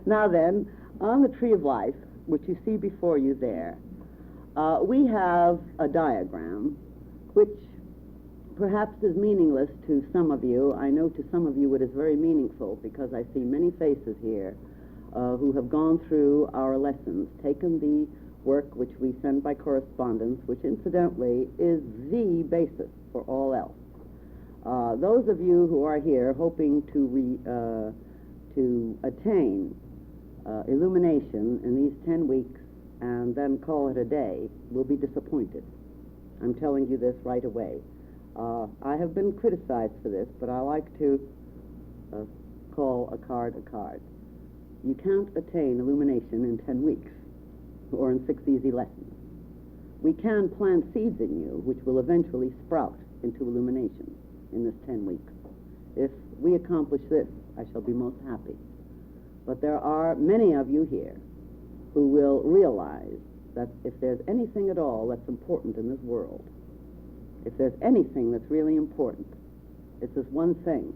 Now then, on the Tree of Life, which you see before you there, we have a diagram which perhaps is meaningless to some of you. I know to some of you it is very meaningful because I see many faces here who have gone through our lessons, taken the work which we send by correspondence, which incidentally is the basis for all else. Those of you who are here hoping to attain illumination in these 10 weeks and then call it a day will be disappointed. I'm telling you this right away. I have been criticized for this, but I like to call a card a card. You can't attain illumination in 10 weeks or in 6 easy lessons. We can plant seeds in you which will eventually sprout into illumination in this 10 weeks. If we accomplish this, I shall be most happy. But there are many of you here who will realize that if there's anything at all that's important in this world, if there's anything that's really important, it's this one thing,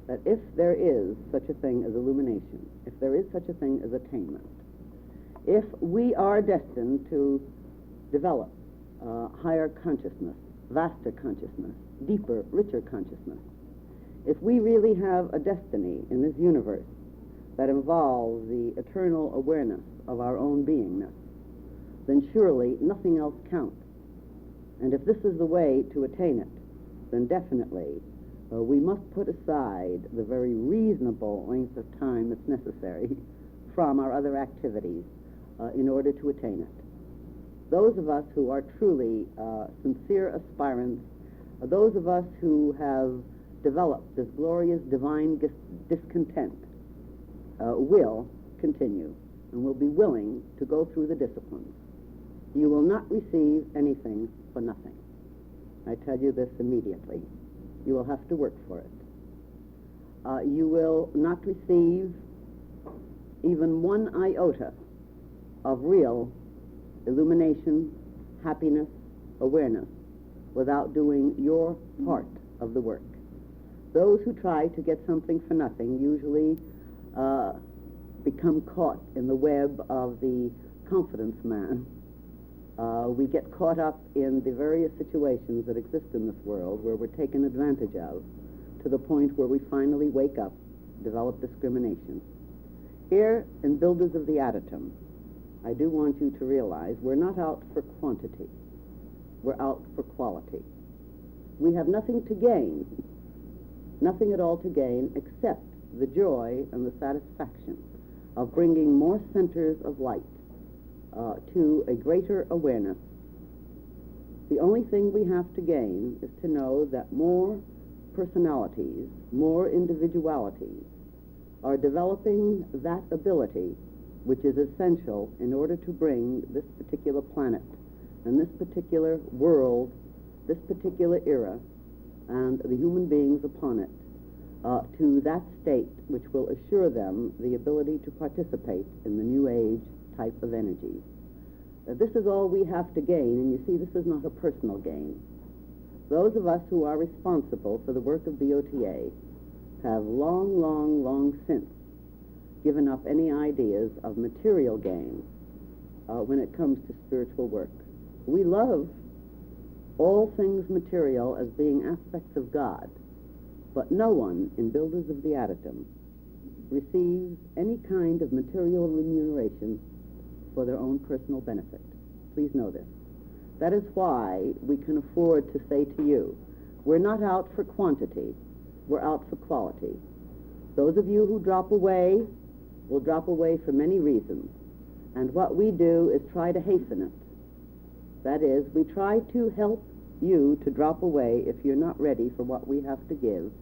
that if there is such a thing as illumination, if there is such a thing as attainment, if we are destined to develop higher consciousness, vaster consciousness, deeper, richer consciousness, if we really have a destiny in this universe that involves the eternal awareness of our own beingness, then surely nothing else counts. And if this is the way to attain it, then definitely we must put aside the very reasonable length of time that's necessary from our other activities in order to attain it. Those of us who are truly sincere aspirants, those of us who have developed this glorious divine discontent will continue and will be willing to go through the disciplines. You will not receive anything for nothing. I tell you this immediately. You will have to work for it. You will not receive even one iota of real illumination, happiness, awareness without doing your part of the work. Those who try to get something for nothing usually become caught in the web of the confidence man. We get caught up in the various situations that exist in this world where we're taken advantage of to the point where we finally wake up, develop discrimination. Here in Builders of the Atom, I do want you to realize we're not out for quantity. We're out for quality. We have nothing to gain, nothing at all to gain except the joy and the satisfaction of bringing more centers of light to a greater awareness. The only thing we have to gain is to know that more personalities, more individualities are developing that ability which is essential in order to bring this particular planet and this particular world, this particular era, and the human beings upon it to that state which will assure them the ability to participate in the New Age type of energies. This is all we have to gain, and you see, this is not a personal gain. Those of us who are responsible for the work of BOTA have long since given up any ideas of material gain when it comes to spiritual work. We love all things material as being aspects of God, but no one in Builders of the Atom receives any kind of material remuneration for their own personal benefit. Please know this. That is why we can afford to say to you, we're not out for quantity, we're out for quality. Those of you who drop away will drop away for many reasons, and what we do is try to hasten it. That is, we try to help you to drop away if you're not ready for what we have to give,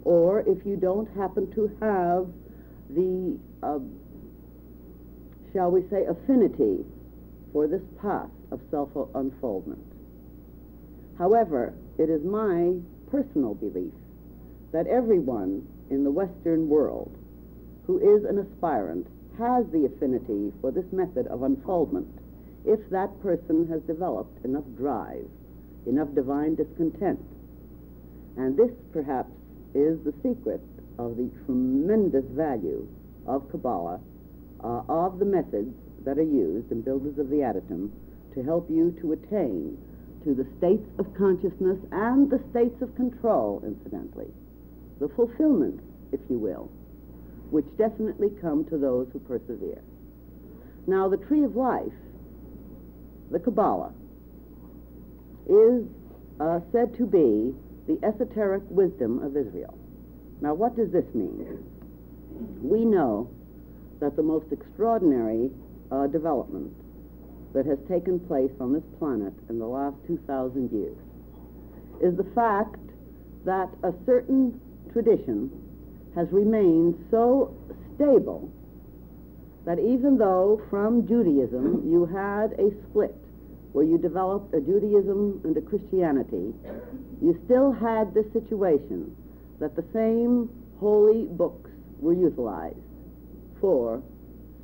or if you don't happen to have the shall we say, affinity for this path of self-unfoldment. However, it is my personal belief that everyone in the Western world who is an aspirant has the affinity for this method of unfoldment if that person has developed enough drive, enough divine discontent. And this, perhaps, is the secret of the tremendous value of Kabbalah of the methods that are used in Builders of the Atom to help you to attain to the states of consciousness and the states of control, incidentally, the fulfillment, if you will, which definitely come to those who persevere. Now, the Tree of Life, the Kabbalah, is said to be the esoteric wisdom of Israel. Now, what does this mean? We know that the most extraordinary development that has taken place on this planet in the last 2,000 years is the fact that a certain tradition has remained so stable that even though from Judaism you had a split where you developed a Judaism and a Christianity, you still had this situation that the same holy books were utilized for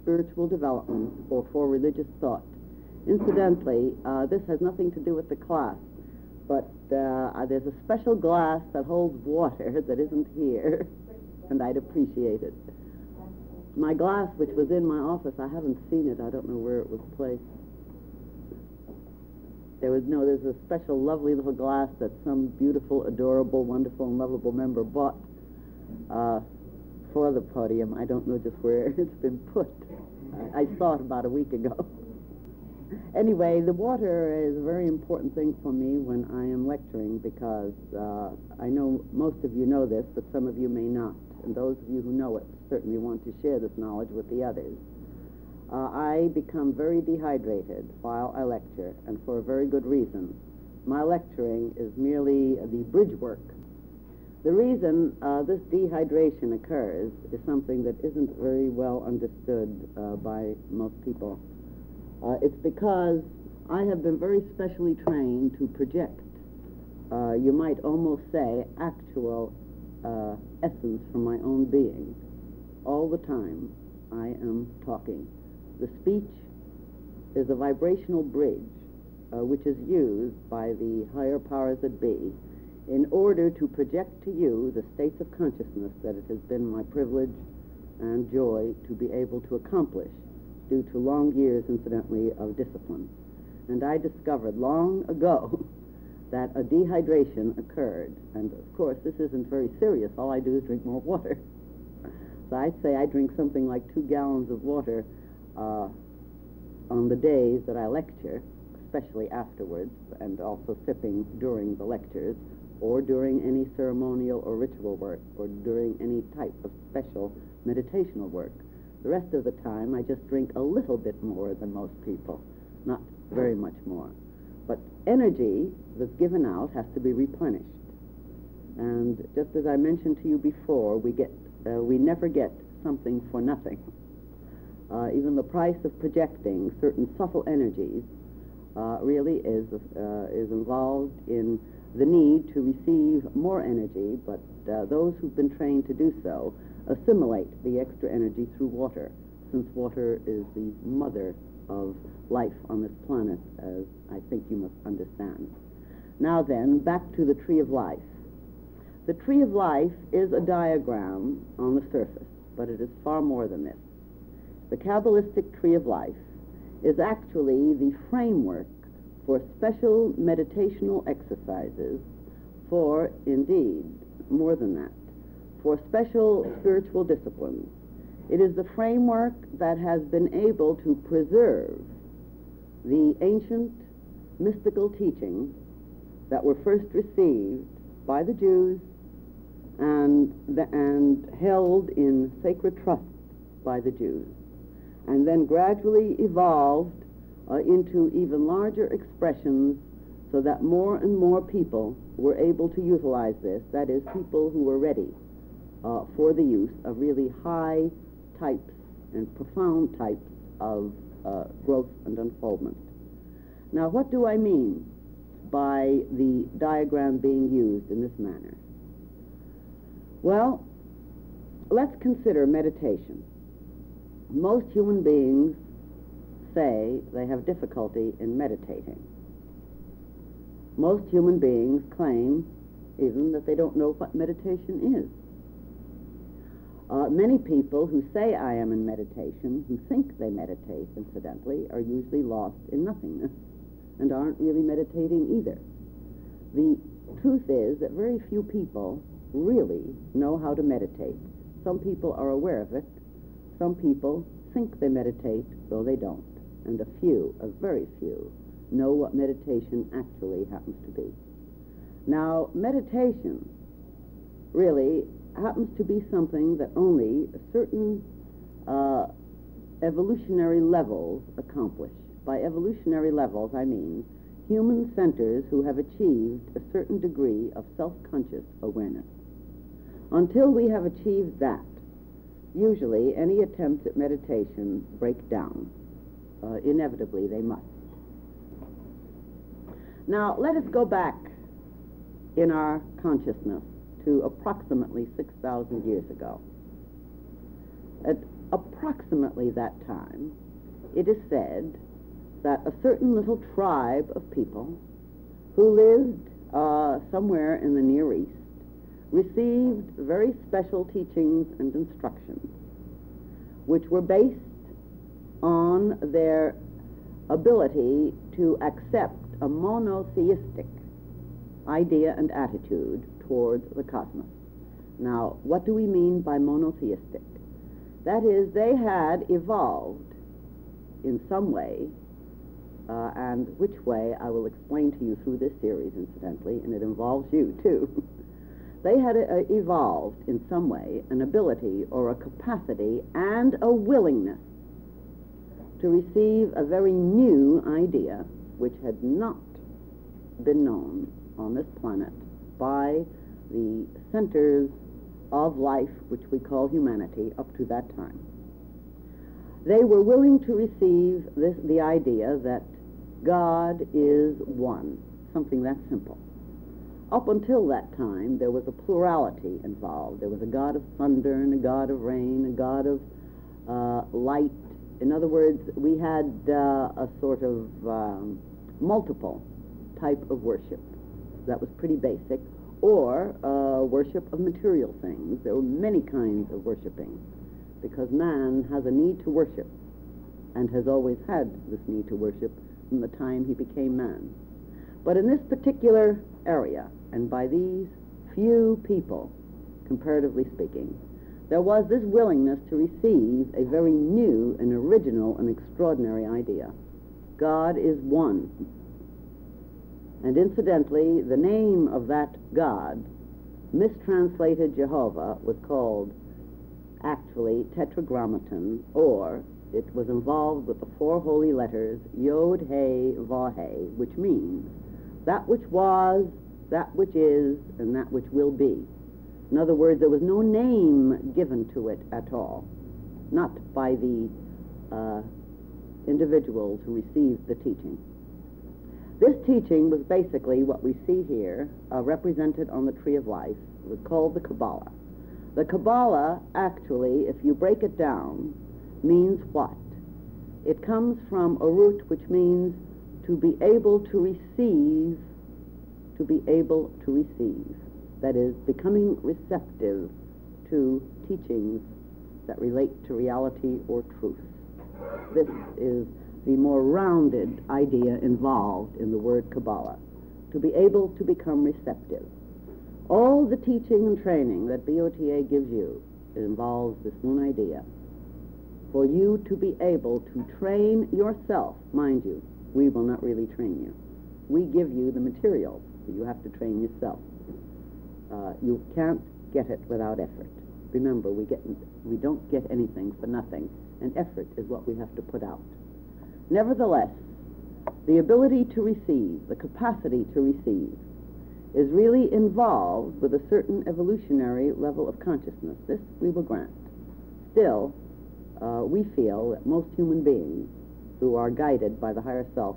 spiritual development or for religious thought. Incidentally, this has nothing to do with the class, but there's a special glass that holds water that isn't here, and I'd appreciate it. My glass, which was in my office, I haven't seen it. I don't know where it was placed. There's a special lovely little glass that some beautiful, adorable, wonderful, and lovable member bought for the podium. I don't know just where it's been put. I saw it about a week ago. Anyway, the water is a very important thing for me when I am lecturing because I know most of you know this, but some of you may not. And those of you who know it certainly want to share this knowledge with the others. I become very dehydrated while I lecture, and for a very good reason. My lecturing is merely the bridge work. The reason this dehydration occurs is something that isn't very well understood by most people. It's because I have been very specially trained to project, you might almost say, actual essence from my own being. All the time I am talking. The speech is a vibrational bridge which is used by the higher powers that be in order to project to you the states of consciousness that it has been my privilege and joy to be able to accomplish due to long years, incidentally, of discipline. And I discovered long ago that a dehydration occurred. And, of course, this isn't very serious. All I do is drink more water. So I'd say I drink something like 2 gallons of water on the days that I lecture, especially afterwards, and also sipping during the lectures, or during any ceremonial or ritual work, or during any type of special meditational work. The rest of the time, I just drink a little bit more than most people, not very much more. But energy that's given out has to be replenished. And just as I mentioned to you before, we never get something for nothing. Even the price of projecting certain subtle energies really is involved in the need to receive more energy, but those who've been trained to do so assimilate the extra energy through water, since water is the mother of life on this planet, as I think you must understand. Now then, back to the Tree of Life. The Tree of Life is a diagram on the surface, but it is far more than this. The Kabbalistic Tree of Life is actually the framework for special meditational exercises for, indeed, more than that, for special spiritual disciplines. It is the framework that has been able to preserve the ancient mystical teachings that were first received by the Jews and held in sacred trust by the Jews, and then gradually evolved into even larger expressions so that more and more people were able to utilize this, that is, people who were ready for the use of really high types and profound types of growth and unfoldment. Now, what do I mean by the diagram being used in this manner? Well, let's consider meditation. Most human beings say they have difficulty in meditating. Most human beings claim even that they don't know what meditation is. Many people who say I am in meditation, who think they meditate, incidentally, are usually lost in nothingness and aren't really meditating either. The truth is that very few people really know how to meditate. Some people are aware of it. Some people think they meditate, though they don't. And a very few, know what meditation actually happens to be. Now, meditation really happens to be something that only certain evolutionary levels accomplish. By evolutionary levels, I mean human centers who have achieved a certain degree of self-conscious awareness. Until we have achieved that, usually any attempts at meditation break down. Inevitably, they must. Now, let us go back in our consciousness to approximately 6,000 years ago. At approximately that time, it is said that a certain little tribe of people who lived somewhere in the Near East received very special teachings and instructions, which were based on their ability to accept a monotheistic idea and attitude towards the cosmos. Now, what do we mean by monotheistic? That is, they had evolved in some way, and which way I will explain to you through this series, incidentally, and it involves you, too. They had evolved in some way an ability or a capacity and a willingness to receive a very new idea which had not been known on this planet by the centers of life which we call humanity up to that time. They were willing to receive the idea that God is one, something that simple. Up until that time, there was a plurality involved. There was a God of thunder and a God of rain, a God of light. In other words, we had a sort of multiple type of worship that was pretty basic, or worship of material things. There were many kinds of worshiping, because man has a need to worship, and has always had this need to worship from the time he became man. But in this particular area, and by these few people, comparatively speaking, there was this willingness to receive a very new and original and extraordinary idea. God is one. And incidentally, the name of that God, mistranslated Jehovah, was called actually Tetragrammaton, or it was involved with the four holy letters Yod, He, Vav, He, which means that which was, that which is, and that which will be. In other words, there was no name given to it at all, not by the individuals who received the teaching. This teaching was basically what we see here, represented on the Tree of Life. It was called the Kabbalah. The Kabbalah, actually, if you break it down, means what? It comes from a root which means to be able to receive, to be able to receive. That is, becoming receptive to teachings that relate to reality or truth. This is the more rounded idea involved in the word Kabbalah, to be able to become receptive. All the teaching and training that BOTA gives you involves this one idea. For you to be able to train yourself, mind you, we will not really train you. We give you the materials, but you have to train yourself. You can't get it without effort. Remember, we don't get anything for nothing, and effort is what we have to put out. Nevertheless, the ability to receive, the capacity to receive, is really involved with a certain evolutionary level of consciousness. This we will grant. Still, we feel that most human beings who are guided by the higher self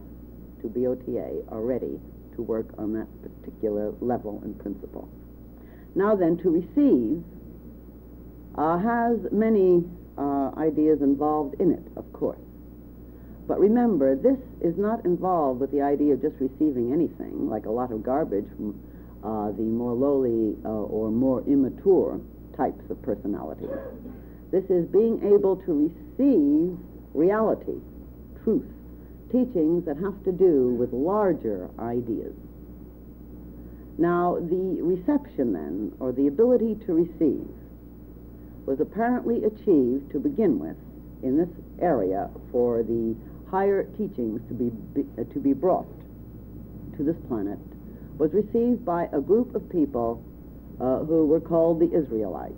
to BOTA are ready to work on that particular level and principle. Now then, to receive has many ideas involved in it, of course. But remember, this is not involved with the idea of just receiving anything, like a lot of garbage from the more lowly or more immature types of personalities. This is being able to receive reality, truth, teachings that have to do with larger ideas. Now, the reception then, or the ability to receive, was apparently achieved to begin with in this area for the higher teachings to be brought to this planet, was received by a group of people who were called the Israelites,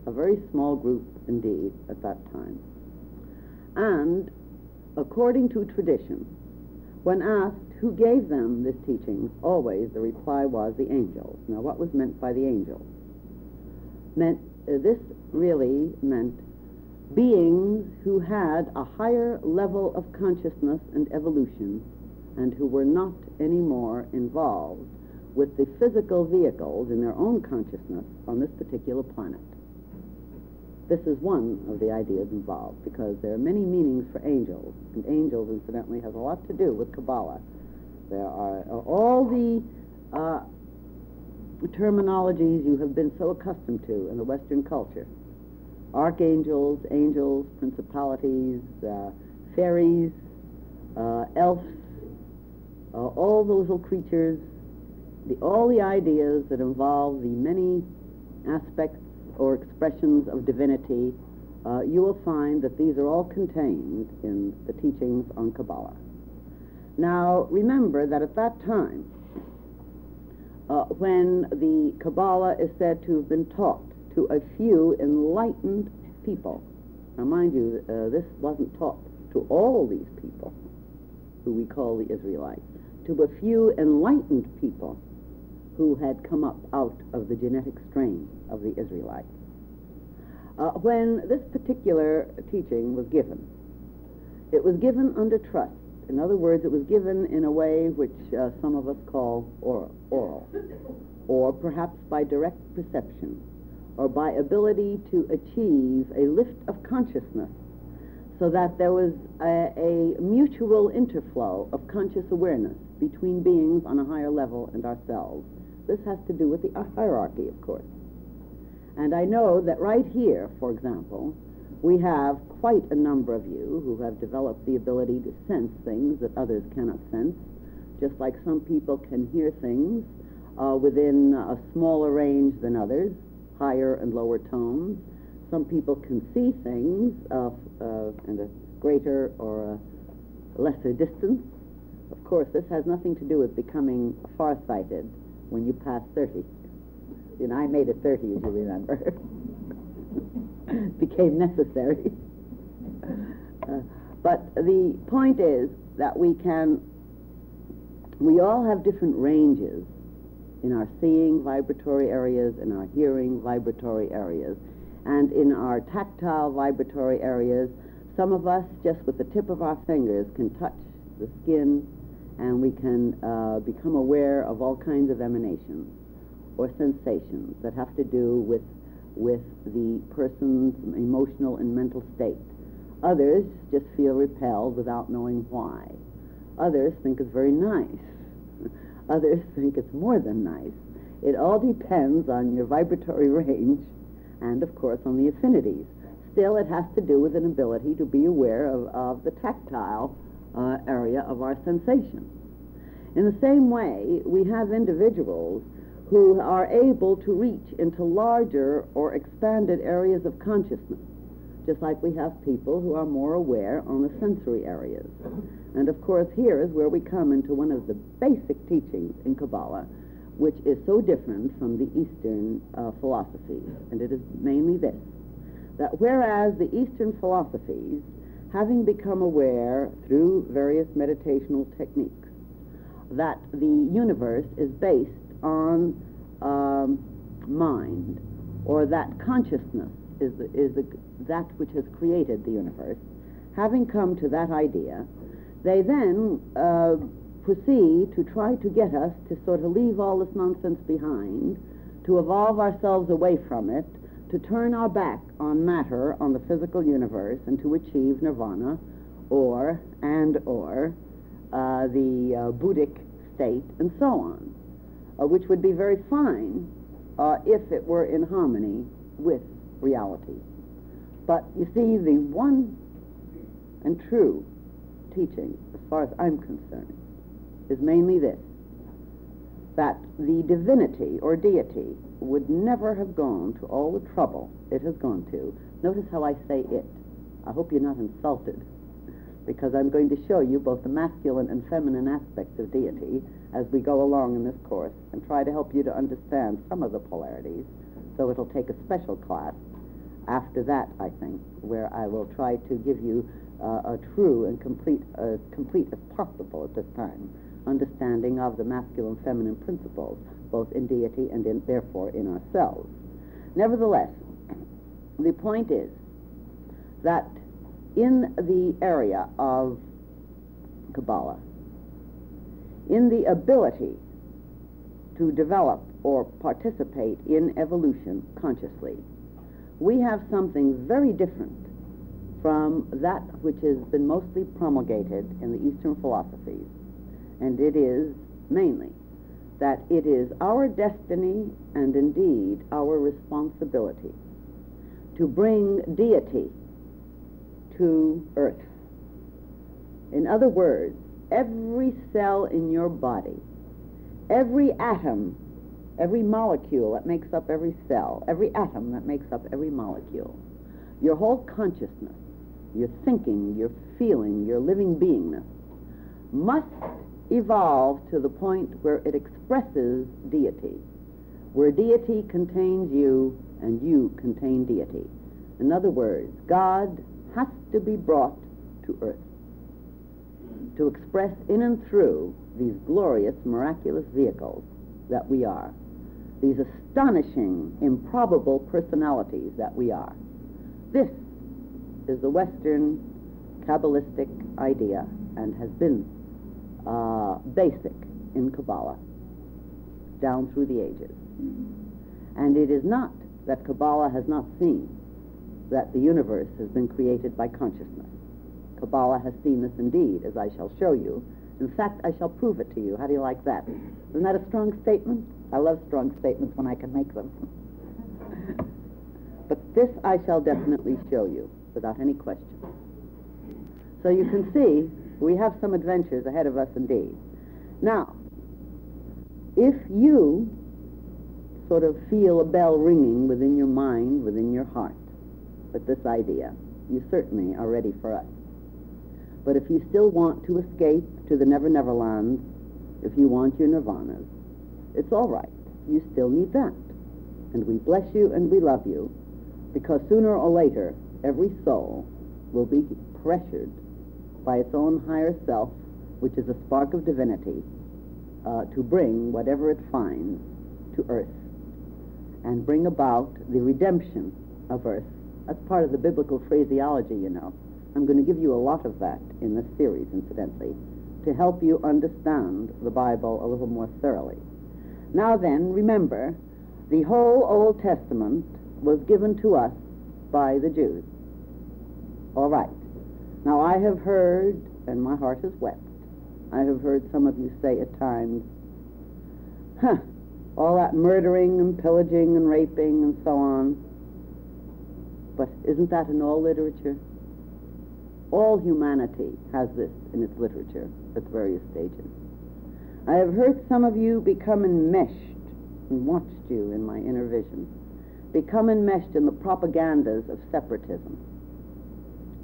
a very small group indeed at that time. And according to tradition, when asked who gave them this teaching, always the reply was the angels. Now, what was meant by the angels? This really meant beings who had a higher level of consciousness and evolution, and who were not anymore involved with the physical vehicles in their own consciousness on this particular planet. This is one of the ideas involved, because there are many meanings for angels, and angels, incidentally, has a lot to do with Kabbalah. There are all the terminologies you have been so accustomed to in the Western culture. Archangels, angels, principalities, fairies, elves, all those little creatures, all the ideas that involve the many aspects or expressions of divinity, you will find that these are all contained in the teachings on Kabbalah. Now, remember that at that time, when the Kabbalah is said to have been taught to a few enlightened people, now mind you, this wasn't taught to all these people, who we call the Israelites, to a few enlightened people who had come up out of the genetic strain of the Israelites. When this particular teaching was given, it was given under trust. In other words, it was given in a way which some of us call oral, or perhaps by direct perception, or by ability to achieve a lift of consciousness, so that there was a mutual interflow of conscious awareness between beings on a higher level and ourselves. This has to do with the hierarchy, of course. And I know that right here, for example, we have quite a number of you who have developed the ability to sense things that others cannot sense, just like some people can hear things within a smaller range than others, higher and lower tones. Some people can see things in a greater or a lesser distance. Of course, this has nothing to do with becoming farsighted when you pass 30. You know, I made it 30, as you remember. Became necessary. But the point is that we all have different ranges in our seeing vibratory areas, in our hearing vibratory areas, and in our tactile vibratory areas. Some of us, just with the tip of our fingers, can touch the skin, and we can become aware of all kinds of emanations or sensations that have to do with the person's emotional and mental state. Others just feel repelled without knowing why. Others think it's very nice. Others think it's more than nice. It all depends on your vibratory range and, of course, on the affinities. Still, it has to do with an ability to be aware of the tactile area of our sensation. In the same way, we have individuals who are able to reach into larger or expanded areas of consciousness, just like we have people who are more aware on the sensory areas. And of course, here is where we come into one of the basic teachings in Kabbalah, which is so different from the Eastern philosophies, and it is mainly this, that whereas the Eastern philosophies, having become aware through various meditational techniques, that the universe is based on mind, or that consciousness is that which has created the universe, having come to that idea, they then proceed to try to get us to sort of leave all this nonsense behind, to evolve ourselves away from it, to turn our back on matter, on the physical universe, and to achieve nirvana, or the Buddhic state, and so on, which would be very fine if it were in harmony with reality. But you see, the one and true teaching, as far as I'm concerned, is mainly this, that the divinity or deity would never have gone to all the trouble it has gone to. Notice how I say it. I hope you're not insulted, because I'm going to show you both the masculine and feminine aspects of deity as we go along in this course, and try to help you to understand some of the polarities. So it'll take a special class after that, I think, where I will try to give you a true and complete as possible at this time, understanding of the masculine and feminine principles, both in deity and therefore in ourselves. Nevertheless, the point is that in the area of Kabbalah, in the ability to develop or participate in evolution consciously, we have something very different from that which has been mostly promulgated in the Eastern philosophies. And it is mainly that it is our destiny and indeed our responsibility to bring deity to earth. In other words, every cell in your body, every atom, every molecule that makes up every cell, every atom that makes up every molecule, your whole consciousness, your thinking, your feeling, your living beingness must evolve to the point where it expresses deity, where deity contains you and you contain deity. In other words, God has to be brought to earth to express in and through these glorious, miraculous vehicles that we are, these astonishing, improbable personalities that we are. This is the Western Kabbalistic idea and has been basic in Kabbalah down through the ages. And it is not that Kabbalah has not seen that the universe has been created by consciousness. Kabbalah has seen this indeed, as I shall show you. In fact, I shall prove it to you. How do you like that? Isn't that a strong statement? I love strong statements when I can make them. But this I shall definitely show you, without any question. So you can see, we have some adventures ahead of us indeed. Now, if you sort of feel a bell ringing within your mind, within your heart, with this idea, you certainly are ready for us. But if you still want to escape to the Never Never Lands, if you want your nirvanas, it's all right. You still need that. And we bless you and we love you, because sooner or later, every soul will be pressured by its own higher self, which is a spark of divinity, to bring whatever it finds to earth and bring about the redemption of earth. That's part of the biblical phraseology, you know. I'm going to give you a lot of that in this series, incidentally, to help you understand the Bible a little more thoroughly. Now then, remember, the whole Old Testament was given to us by the Jews. All right. Now I have heard, and my heart has wept, I have heard some of you say at times, all that murdering and pillaging and raping and so on. But isn't that in all literature? All humanity has this in its literature at various stages. I have heard some of you become enmeshed, and watched you in my inner vision, become enmeshed in the propagandas of separatism,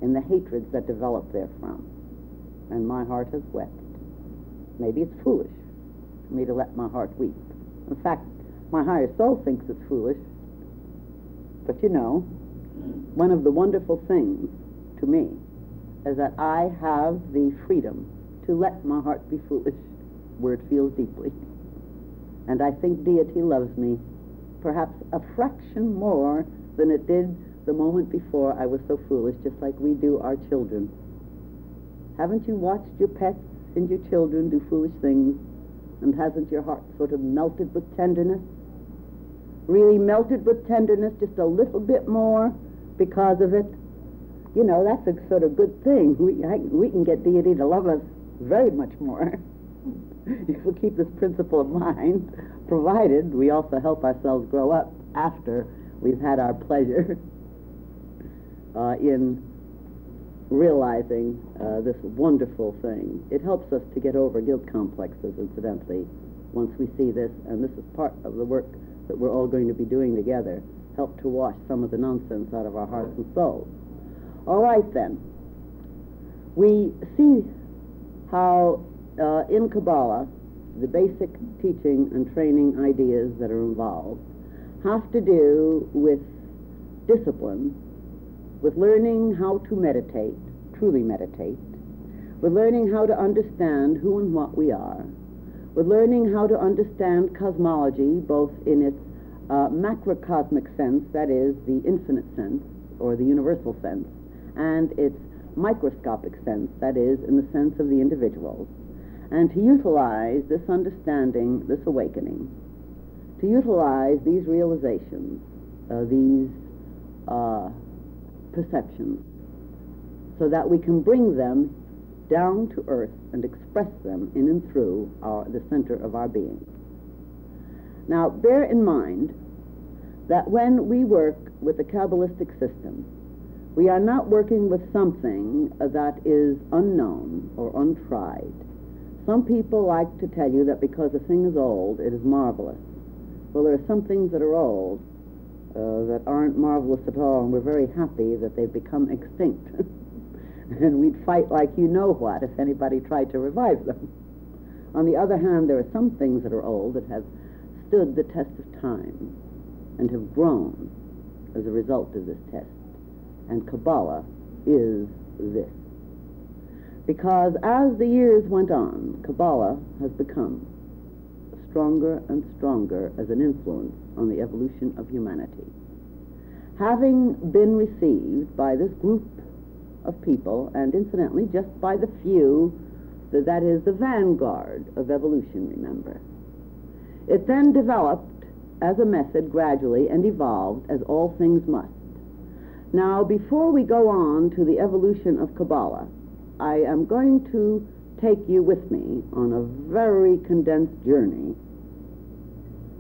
in the hatreds that develop therefrom. And my heart has wept. Maybe it's foolish for me to let my heart weep. In fact, my higher soul thinks it's foolish. But you know, one of the wonderful things to me is that I have the freedom to let my heart be foolish where it feels deeply. And I think deity loves me perhaps a fraction more than it did the moment before I was so foolish, just like we do our children. Haven't you watched your pets and your children do foolish things, and hasn't your heart sort of melted with tenderness? Really melted with tenderness, just a little bit more because of it? You know, that's a sort of good thing. We can get deity to love us very much more if we keep this principle of mind, provided we also help ourselves grow up after we've had our pleasure in realizing this wonderful thing. It helps us to get over guilt complexes, incidentally, once we see this, and this is part of the work that we're all going to be doing together, help to wash some of the nonsense out of our hearts and souls. All right, then. We see how in Kabbalah, the basic teaching and training ideas that are involved have to do with discipline, with learning how to meditate, truly meditate, with learning how to understand who and what we are, with learning how to understand cosmology, both in its macrocosmic sense, that is, the infinite sense, or the universal sense, and its microscopic sense, that is, in the sense of the individuals, and to utilize this understanding, this awakening, to utilize these realizations, these perceptions, so that we can bring them down to earth and express them in and through the center of our being. Now, bear in mind that when we work with the Kabbalistic system, we are not working with something that is unknown or untried. Some people like to tell you that because a thing is old, it is marvelous. Well, there are some things that are old that aren't marvelous at all, and we're very happy that they've become extinct. And we'd fight like you know what if anybody tried to revive them. On the other hand, there are some things that are old that have stood the test of time and have grown as a result of this test. And Kabbalah is this. Because as the years went on, Kabbalah has become stronger and stronger as an influence on the evolution of humanity. Having been received by this group of people, and incidentally just by the few, that is the vanguard of evolution, remember, it then developed as a method gradually and evolved as all things must. Now, before we go on to the evolution of Kabbalah, I am going to take you with me on a very condensed journey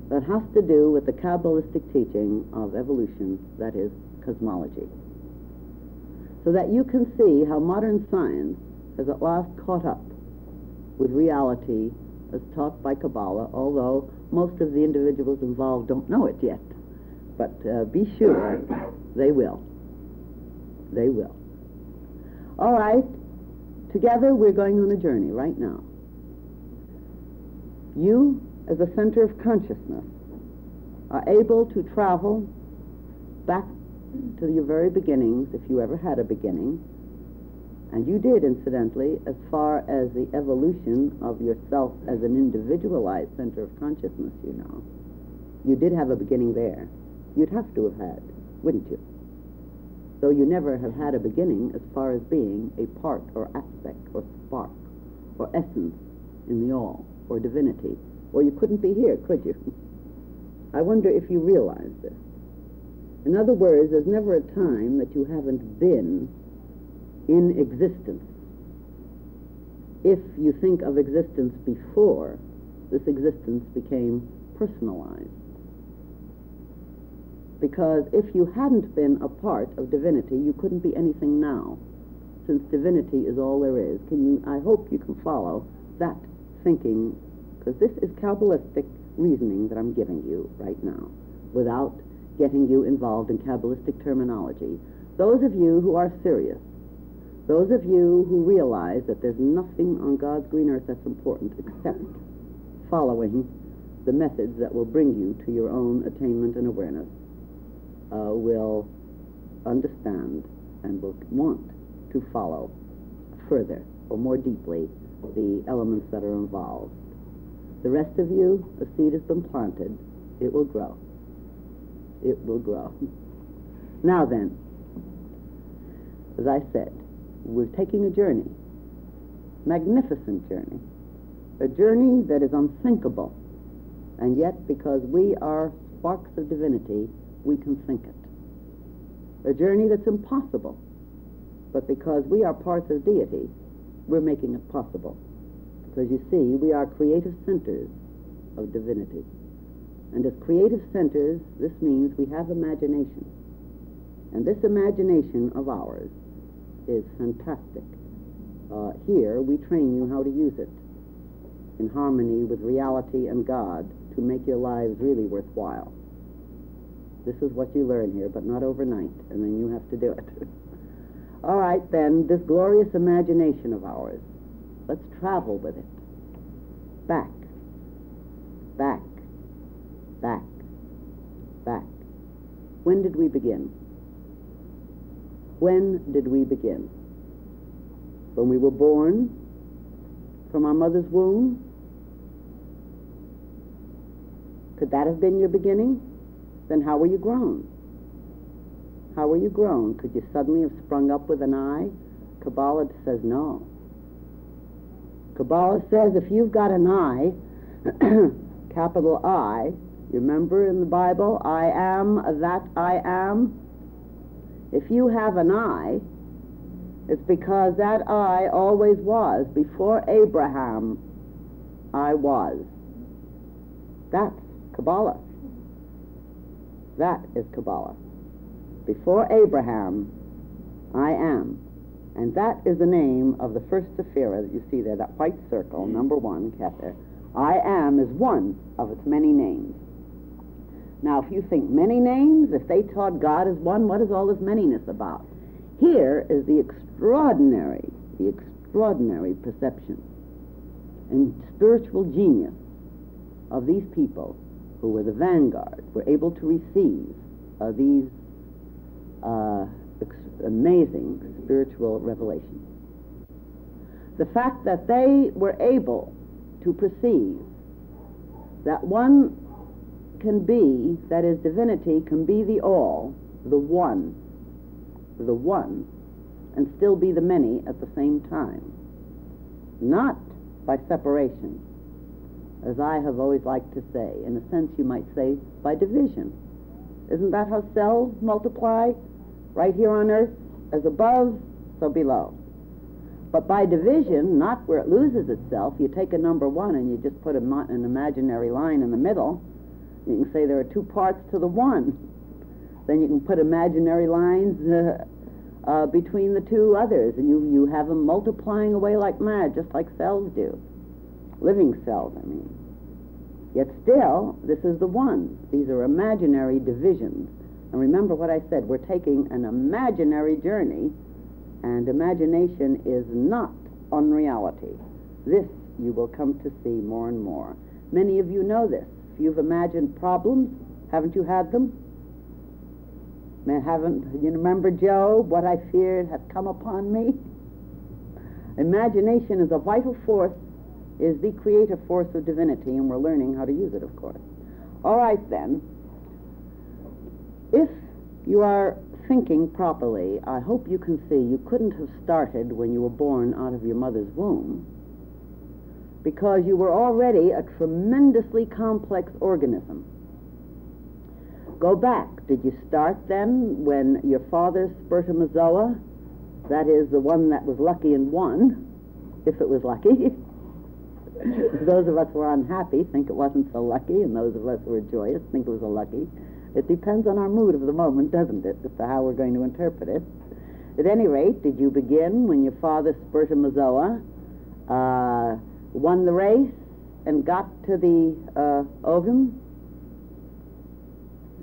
that has to do with the Kabbalistic teaching of evolution, that is, cosmology, so that you can see how modern science has at last caught up with reality as taught by Kabbalah, although most of the individuals involved don't know it yet. But be sure they will. They will. All right, together we're going on a journey right now. You, as a center of consciousness, are able to travel back to your very beginnings, if you ever had a beginning, and you did, incidentally, as far as the evolution of yourself as an individualized center of consciousness, you know. You did have a beginning there. You'd have to have had, wouldn't you? Though you never have had a beginning as far as being a part or aspect or spark or essence in the all or divinity, or you couldn't be here, could you? I wonder if you realize this. In other words, there's never a time that you haven't been in existence. If you think of existence before, this existence became personalized. Because if you hadn't been a part of divinity, you couldn't be anything now, since divinity is all there is. I hope you can follow that thinking, because this is Kabbalistic reasoning that I'm giving you right now, without getting you involved in Kabbalistic terminology. Those of you who are serious, those of you who realize that there's nothing on God's green earth that's important except following the methods that will bring you to your own attainment and awareness, will understand and will want to follow further or more deeply the elements that are involved. The rest of you, a seed has been planted. It will grow. It will grow. Now then, as I said, we're taking a journey, magnificent journey, a journey that is unthinkable, and yet because we are sparks of divinity, we can think it. A journey that's impossible, but because we are parts of deity, we're making it possible. Because you see, we are creative centers of divinity. And as creative centers, this means we have imagination. And this imagination of ours is fantastic. Here, we train you how to use it in harmony with reality and God to make your lives really worthwhile. This is what you learn here, but not overnight, and then you have to do it. All right, then, this glorious imagination of ours, let's travel with it. Back, back, back, back. When did we begin? When did we begin? When we were born from our mother's womb? Could that have been your beginning? Then how were you grown? How were you grown? Could you suddenly have sprung up with an eye? Kabbalah says no. Kabbalah says if you've got an eye, capital I, you remember in the Bible, I am that I am? If you have an eye, it's because that I always was. Before Abraham, I was. That's Kabbalah. That is Kabbalah. Before Abraham, I am. And that is the name of the first sephira that you see there, that white circle, number 1, Kether. I am is one of its many names. Now, if you think many names, if they taught God as one, what is all this manyness about? Here is the extraordinary perception and spiritual genius of these people who were the vanguard, were able to receive these amazing spiritual revelations. The fact that they were able to perceive that one can be, that is, divinity can be the all, the one, and still be the many at the same time. Not by separation, as I have always liked to say. In a sense, you might say by division. Isn't that how cells multiply? Right here on Earth, as above, so below. But by division, not where it loses itself. You take a number 1 and you just put an imaginary line in the middle. You can say there are 2 parts to the 1. Then you can put imaginary lines between the 2 others, and you have them multiplying away like mad, just like cells do. Living cells, I mean. Yet still, this is the 1. These are imaginary divisions. And remember what I said, we're taking an imaginary journey, and imagination is not unreality. This you will come to see more and more. Many of you know this. If you've imagined problems, haven't you had them? You remember Job, what I feared hath come upon me? Imagination is a vital force, is the creative force of divinity, and we're learning how to use it, of course. All right, then. If you are thinking properly, I hope you can see you couldn't have started when you were born out of your mother's womb, because you were already a tremendously complex organism. Go back. Did you start then when your father's spermatozoa, that is the one that was lucky and won, if it was lucky? Those of us who are unhappy think it wasn't so lucky, and those of us who are joyous think it was a lucky. It depends on our mood of the moment, doesn't it, as to how we're going to interpret it. At any rate, did you begin when your father's spermatozoa won the race and got to the ovum,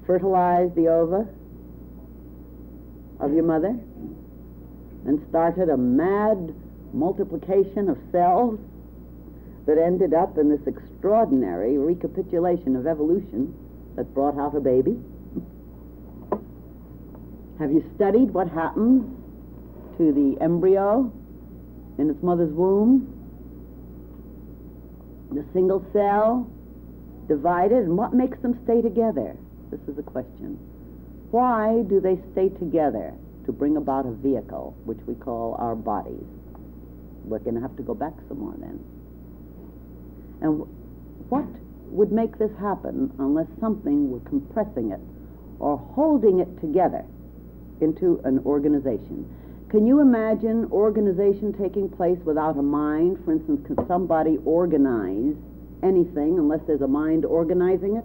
fertilized the ova of your mother, and started a mad multiplication of cells that ended up in this extraordinary recapitulation of evolution that brought out a baby? Have you studied what happens to the embryo in its mother's womb? The single cell divided, and what makes them stay together? This is the question. Why do they stay together? To bring about a vehicle, which we call our bodies. We're going to have to go back some more then. And what would make this happen unless something were compressing it or holding it together into an organization? Can you imagine organization taking place without a mind? For instance, can somebody organize anything unless there's a mind organizing it?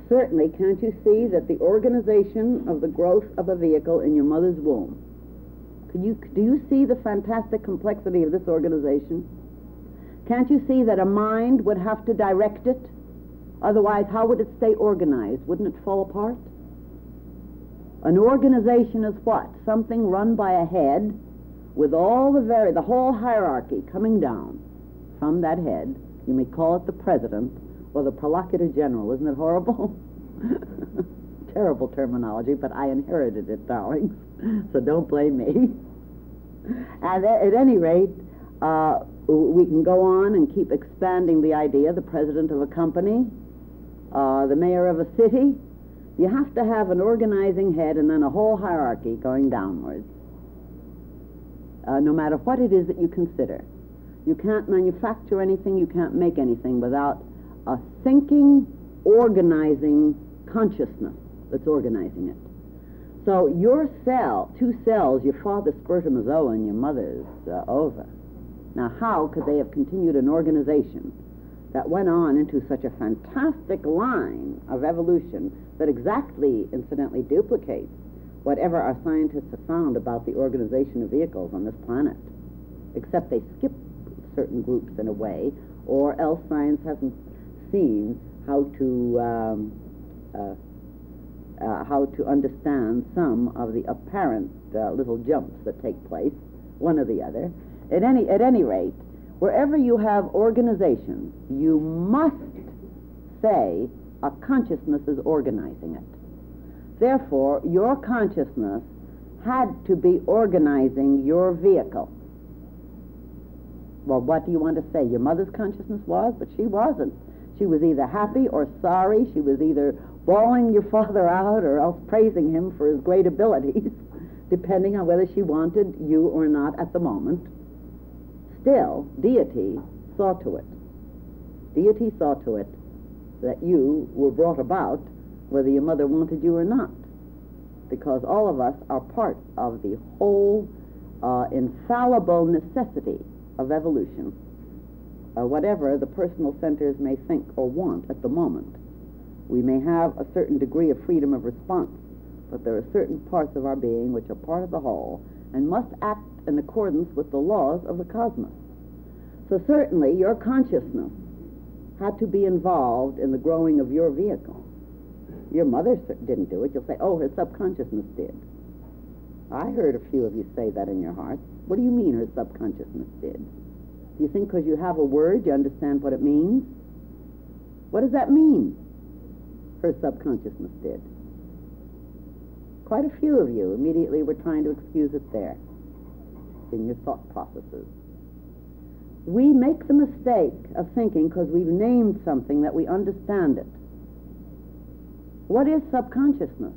Certainly, can't you see that the organization of the growth of a vehicle in your mother's womb, do you see the fantastic complexity of this organization? Can't you see that a mind would have to direct it? Otherwise, how would it stay organized? Wouldn't it fall apart? An organization is what? Something run by a head with all the whole hierarchy coming down from that head. You may call it the president or the prolocutor general. Isn't it horrible? Terrible terminology, but I inherited it, darlings, so don't blame me. And at any rate, we can go on and keep expanding the idea. The president of a company, the mayor of a city. You have to have an organizing head and then a whole hierarchy going downwards. No matter what it is that you consider. You can't manufacture anything, you can't make anything without a thinking, organizing consciousness that's organizing it. So your cell, two cells, your father's spermatozoa and your mother's ova. Now how could they have continued an organization that went on into such a fantastic line of evolution that exactly, incidentally, duplicates whatever our scientists have found about the organization of vehicles on this planet, except they skip certain groups in a way, or else science hasn't seen how to understand some of the apparent little jumps that take place, one or the other. At any rate, wherever you have organization, you must say a consciousness is organizing it. Therefore, your consciousness had to be organizing your vehicle. Well, what do you want to say? Your mother's consciousness was, but she wasn't. She was either happy or sorry. She was either bawling your father out or else praising him for his great abilities, depending on whether she wanted you or not at the moment. Still, deity saw to it. Deity saw to it that you were brought about whether your mother wanted you or not, because all of us are part of the whole infallible necessity of evolution. Whatever the personal centers may think or want at the moment, we may have a certain degree of freedom of response, but there are certain parts of our being which are part of the whole and must act in accordance with the laws of the cosmos. So certainly your consciousness had to be involved in the growing of your vehicle. Your mother didn't do it. You'll say, oh, her subconsciousness did. I heard a few of you say that in your hearts. What do you mean her subconsciousness did? Do you think because you have a word you understand what it means? What does that mean? Her subconsciousness did. Quite a few of you immediately were trying to excuse it there in your thought processes. We make the mistake of thinking because we've named something that we understand it. What is subconsciousness?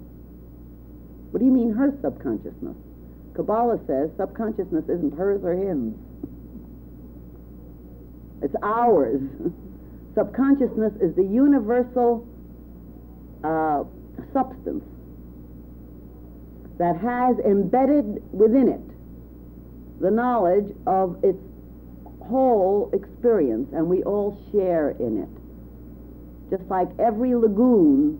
What do you mean her subconsciousness? Kabbalah says subconsciousness isn't hers or his. It's ours. Subconsciousness is the universal substance that has embedded within it the knowledge of its whole experience, and we all share in it. Just like every lagoon,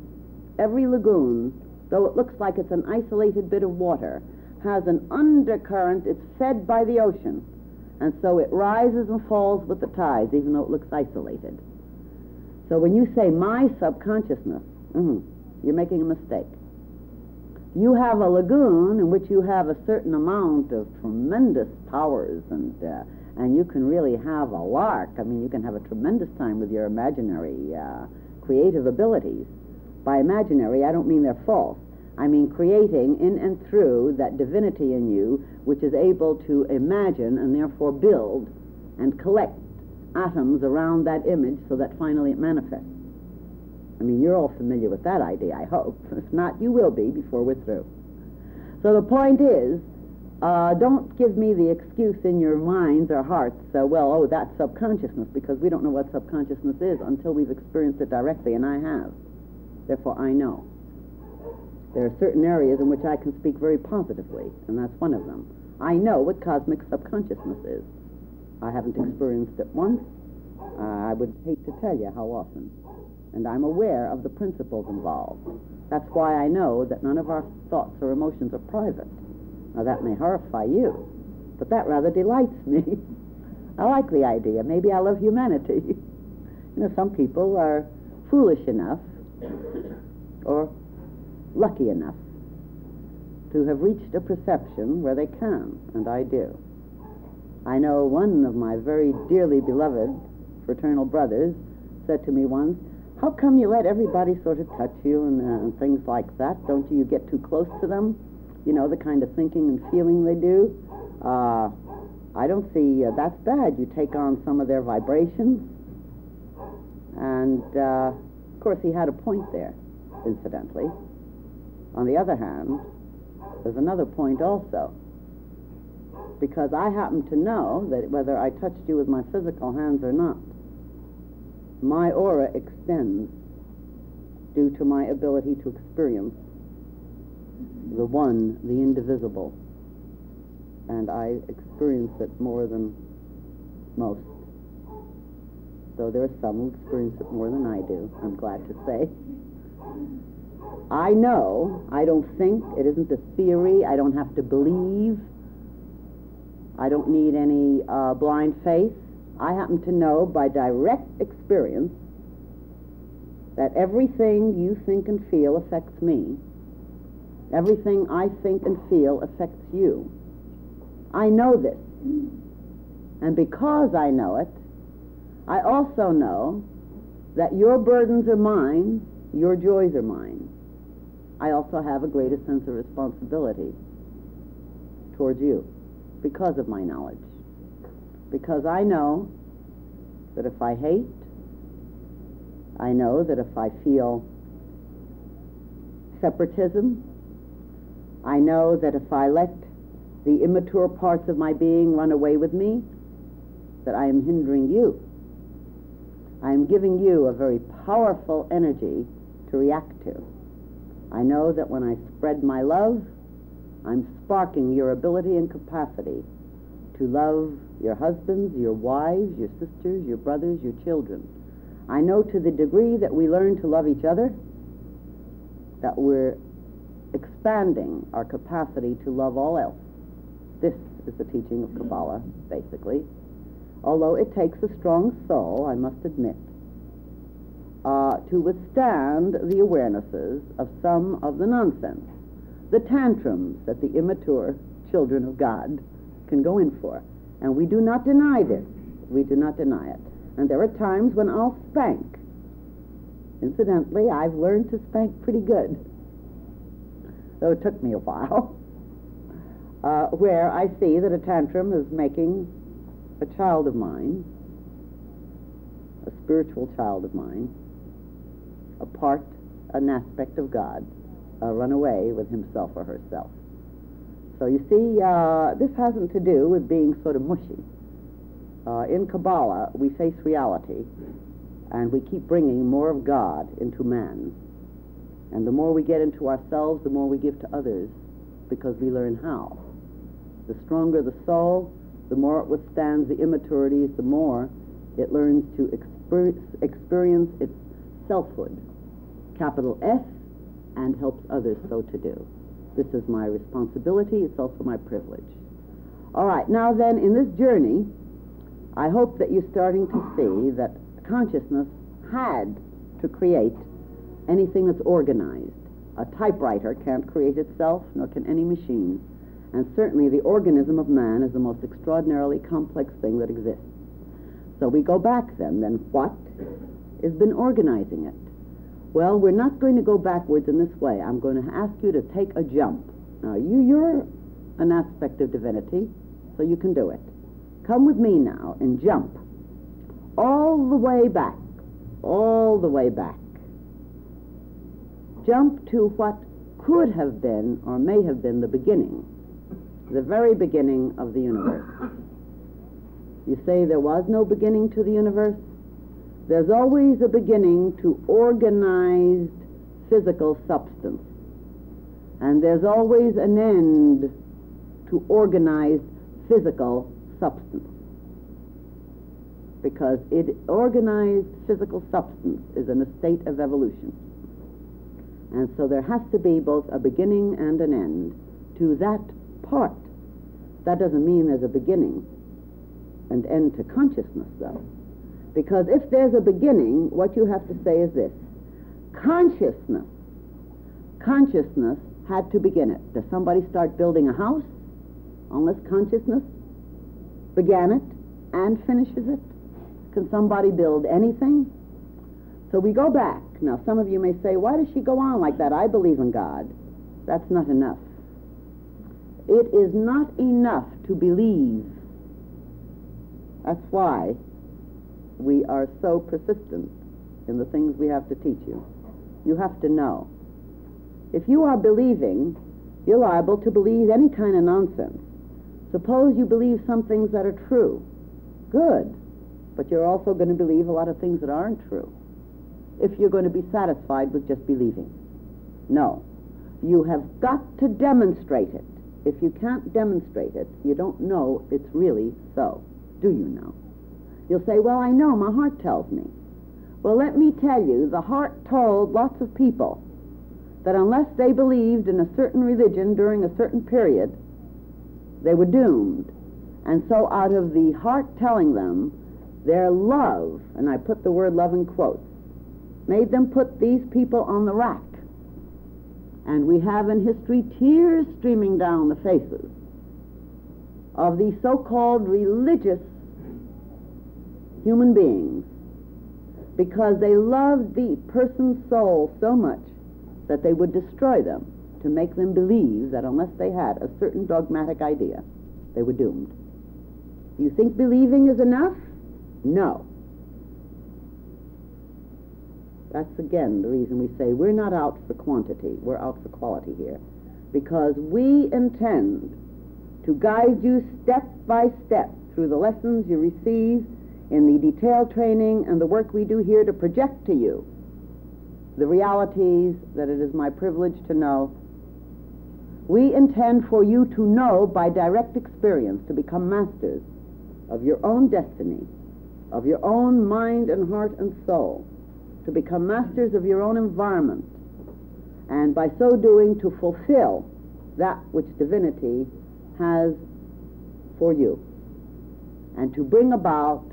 though it looks like it's an isolated bit of water, has an undercurrent. It's fed by the ocean, and so it rises and falls with the tides, even though it looks isolated. So when you say my subconsciousness, you're making a mistake. You have a lagoon in which you have a certain amount of tremendous powers, and you can really have a lark. I mean, you can have a tremendous time with your imaginary creative abilities. By imaginary, I don't mean they're false. I mean creating in and through that divinity in you, which is able to imagine and therefore build and collect atoms around that image so that finally it manifests. I mean, you're all familiar with that idea, I hope. If not, you will be before we're through. So the point is, don't give me the excuse in your minds or hearts, that's subconsciousness, because we don't know what subconsciousness is until we've experienced it directly, and I have. Therefore, I know. There are certain areas in which I can speak very positively, and that's one of them. I know what cosmic subconsciousness is. I haven't experienced it once. I would hate to tell you how often. and I'm aware of the principles involved. That's why I know that none of our thoughts or emotions are private. Now, that may horrify you, but that rather delights me. I like the idea. Maybe I love humanity. Some people are foolish enough or lucky enough to have reached a perception where they can, and I do. I know one of my very dearly beloved fraternal brothers said to me once, "How come you let everybody sort of touch you and things like that? Don't you get too close to them? The kind of thinking and feeling they do. I don't see that's bad. You take on some of their vibrations." And, of course, he had a point there, incidentally. On the other hand, there's another point also. Because I happen to know that whether I touched you with my physical hands or not, my aura extends due to my ability to experience the one, the indivisible. And I experience it more than most. Though there are some who experience it more than I do, I'm glad to say. I know, I don't think, it isn't a theory, I don't have to believe, I don't need any blind faith. I happen to know by direct experience that everything you think and feel affects me. Everything I think and feel affects you. I know this. And because I know it, I also know that your burdens are mine, your joys are mine. I also have a greater sense of responsibility towards you because of my knowledge. Because I know that if I hate, I know that if I feel separatism, I know that if I let the immature parts of my being run away with me, that I am hindering you. I am giving you a very powerful energy to react to. I know that when I spread my love, I'm sparking your ability and capacity to love your husbands, your wives, your sisters, your brothers, your children. I know to the degree that we learn to love each other, that we're expanding our capacity to love all else. This is the teaching of Kabbalah, basically. Although it takes a strong soul, I must admit, to withstand the awarenesses of some of the nonsense, the tantrums that the immature children of God can go in for. And we do not deny this. We do not deny it. And there are times when I'll spank. Incidentally, I've learned to spank pretty good, though it took me a while, where I see that a tantrum is making a child of mine, a spiritual child of mine, a part, an aspect of God, run away with himself or herself. So you see, this hasn't to do with being sort of mushy. In Kabbalah, we face reality, and we keep bringing more of God into man. And the more we get into ourselves, the more we give to others, because we learn how. The stronger the soul, the more it withstands the immaturities, the more it learns to experience its selfhood, capital S, and helps others so to do. This is my responsibility. It's also my privilege. All right, now then, in this journey, I hope that you're starting to see that consciousness had to create anything that's organized. A typewriter can't create itself, nor can any machine. And certainly the organism of man is the most extraordinarily complex thing that exists. So we go back then what has been organizing it? Well, we're not going to go backwards in this way. I'm going to ask you to take a jump. Now, you're an aspect of divinity, so you can do it. Come with me now and jump all the way back, all the way back. Jump to what could have been or may have been the beginning, the very beginning of the universe. You say there was no beginning to the universe? There's always a beginning to organized physical substance. And there's always an end to organized physical substance. because organized physical substance is in a state of evolution. And so there has to be both a beginning and an end to that part. That doesn't mean there's a beginning and end to consciousness, though. Because if there's a beginning, what you have to say is this: consciousness had to begin it. Does somebody start building a house unless consciousness began it and finishes it? Can somebody build anything? So we go back. Now, some of you may say, why does she go on like that? I believe in God. That's not enough. It is not enough to believe. That's why we are so persistent in the things we have to teach you. You have to know. If you are believing, you're liable to believe any kind of nonsense. Suppose you believe some things that are true. Good. But you're also going to believe a lot of things that aren't true, if you're going to be satisfied with just believing. No. You have got to demonstrate it. If you can't demonstrate it, you don't know it's really so. Do you know? You'll say, well, I know, my heart tells me. Well, let me tell you, the heart told lots of people that unless they believed in a certain religion during a certain period, they were doomed. And so out of the heart telling them, their love, and I put the word love in quotes, made them put these people on the rack. And we have in history tears streaming down the faces of these so-called religious human beings because they loved the person's soul so much that they would destroy them to make them believe that unless they had a certain dogmatic idea, they were doomed. Do you think believing is enough? No. That's again the reason we say we're not out for quantity, we're out for quality here. Because we intend to guide you step by step through the lessons you receive in the detailed training and the work we do here to project to you the realities that it is my privilege to know. We intend for you to know by direct experience, to become masters of your own destiny, of your own mind and heart and soul, to become masters of your own environment, and by so doing to fulfill that which divinity has for you, and to bring about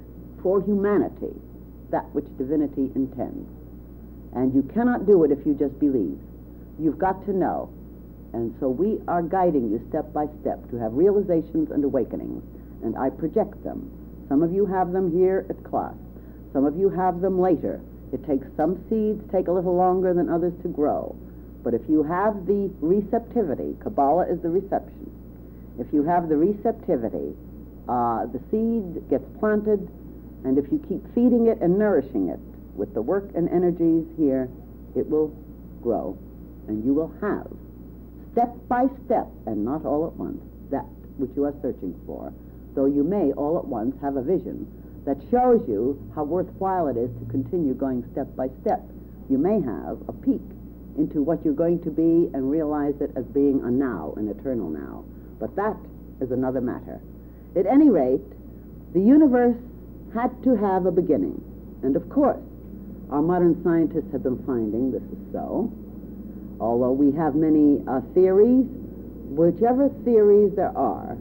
for humanity that which divinity intends. And you cannot do it if you just believe. You've got to know. And so we are guiding you step by step to have realizations and awakenings, and I project them. Some of you have them here at class. Some of you have them later. It takes some seeds, take a little longer than others to grow. But if you have the receptivity, Kabbalah is the reception. If you have the receptivity, the seed gets planted, and if you keep feeding it and nourishing it with the work and energies here, it will grow, and you will have, step by step, and not all at once, that which you are searching for, though you may all at once have a vision that shows you how worthwhile it is to continue going step by step. You may have a peek into what you're going to be and realize it as being a now, an eternal now. But that is another matter. At any rate, the universe had to have a beginning. And of course, our modern scientists have been finding this is so. Although we have many theories, whichever theories there are,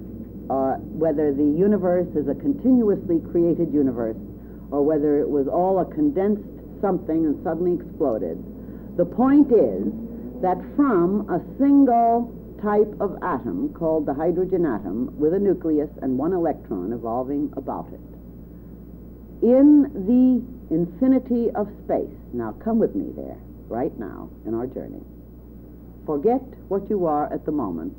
whether the universe is a continuously created universe or whether it was all a condensed something and suddenly exploded, the point is that from a single type of atom called the hydrogen atom with a nucleus and one electron evolving about it, in the infinity of space, now come with me there, right now, in our journey. Forget what you are at the moment.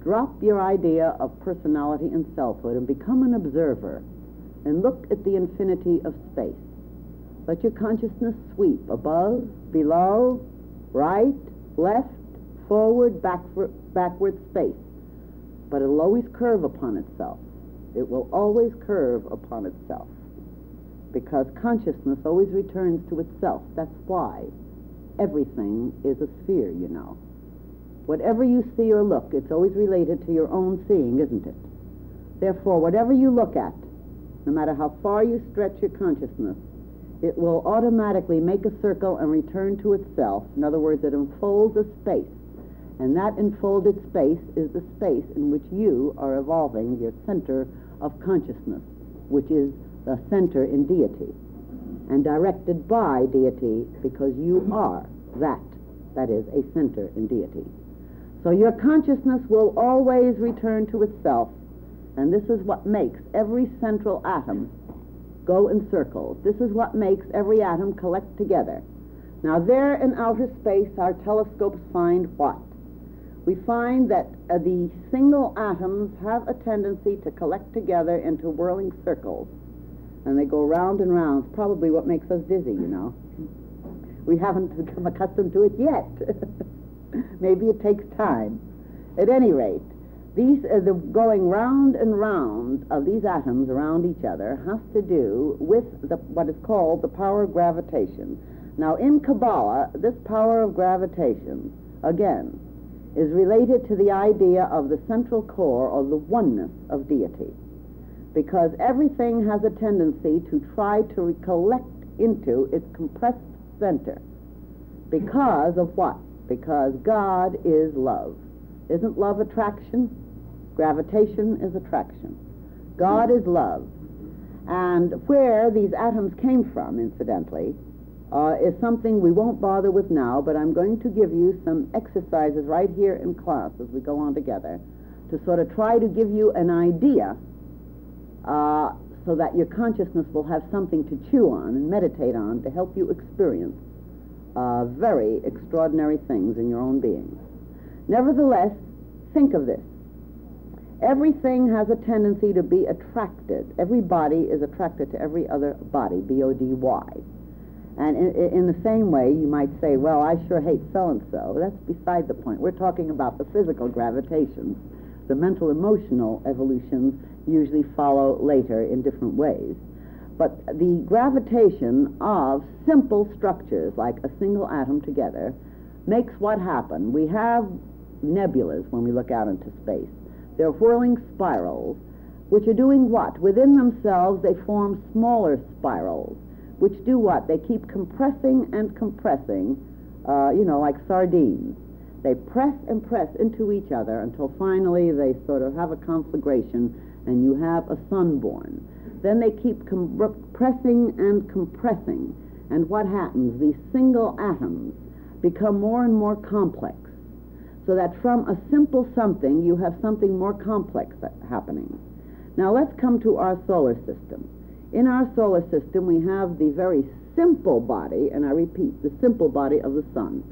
Drop your idea of personality and selfhood and become an observer and look at the infinity of space. Let your consciousness sweep above, below, right, left, forward, backward space. But it'll always curve upon itself. It will always curve upon itself, because consciousness always returns to itself. That's why everything is a sphere, you know. Whatever you see or look, it's always related to your own seeing, isn't it? Therefore, whatever you look at no matter how far you stretch your consciousness, it will automatically make a circle and return to itself. In other words, it unfolds a space. And that enfolded space is the space in which you are evolving your center of consciousness, which is the center in deity, and directed by deity because you are that. That is a center in deity. So your consciousness will always return to itself, and this is what makes every central atom go in circles. This is what makes every atom collect together. Now there in outer space, our telescopes find what? We find that the single atoms have a tendency to collect together into whirling circles, and they go round and round. It's probably what makes us dizzy, you know. We haven't become accustomed to it yet. Maybe it takes time. At any rate, the going round and round of these atoms around each other has to do with what is called the power of gravitation. Now, in Kabbalah, this power of gravitation, again, is related to the idea of the central core or the oneness of deity, because everything has a tendency to try to collect into its compressed center. Because of what? Because God is love. Isn't love attraction? Gravitation is attraction. God is love. And where these atoms came from, incidentally, is something we won't bother with now, but I'm going to give you some exercises right here in class as we go on together to sort of try to give you an idea so that your consciousness will have something to chew on and meditate on to help you experience very extraordinary things in your own being. Nevertheless, think of this. Everything has a tendency to be attracted. Every body is attracted to every other body, B-O-D-Y. And in the same way, you might say, well, I sure hate so-and-so. That's beside the point. We're talking about the physical gravitations. The mental, emotional evolutions usually follow later in different ways. But the gravitation of simple structures, like a single atom together, makes what happen? We have nebulas when we look out into space. They're whirling spirals, which are doing what? Within themselves, they form smaller spirals, which do what? They keep compressing and compressing, like sardines. They press and press into each other until finally they sort of have a conflagration and you have a sun born. Then they keep compressing and compressing, and what happens? These single atoms become more and more complex, so that from a simple something you have something more complex happening. Now let's come to our solar system. In our solar system we have the very simple body, and I repeat, the simple body of the sun.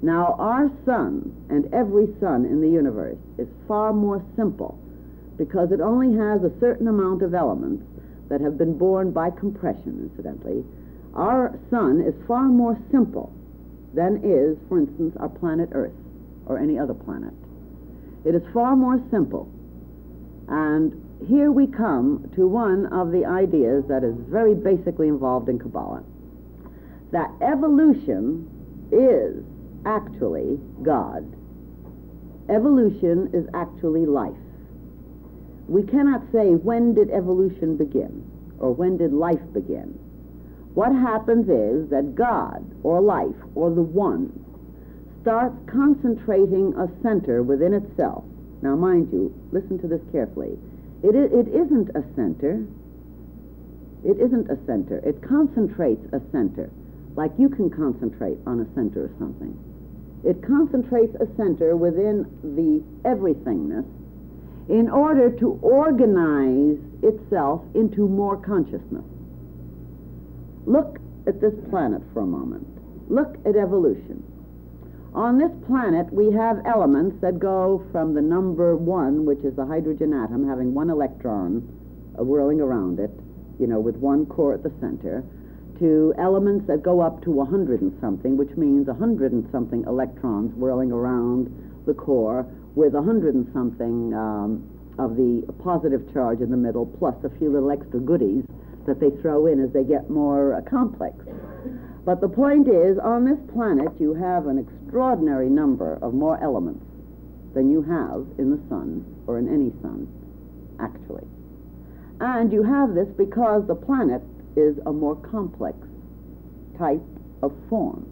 Now our sun and every sun in the universe is far more simple because it only has a certain amount of elements that have been born by compression, incidentally. Our sun is far more simple than is, for instance, our planet Earth or any other planet. It is far more simple. And here we come to one of the ideas that is very basically involved in Kabbalah, that evolution is actually God. Evolution is actually life. We cannot say, when did evolution begin, or when did life begin? What happens is that God, or life, or the One, starts concentrating a center within itself. Now, mind you, listen to this carefully. It isn't a center. It isn't a center. It concentrates a center, like you can concentrate on a center of something. It concentrates a center within the everythingness in order to organize itself into more consciousness. Look at this planet for a moment. Look at evolution. On this planet, we have elements that go from the number 1, which is the hydrogen atom, having one electron whirling around it, with one core at the center, to elements that go up to 100 and something, which means 100 and something electrons whirling around the core, with 100 and something of the positive charge in the middle, plus a few little extra goodies that they throw in as they get more complex. But the point is, on this planet you have an extraordinary number of more elements than you have in the sun, or in any sun, actually. And you have this because the planet is a more complex type of form.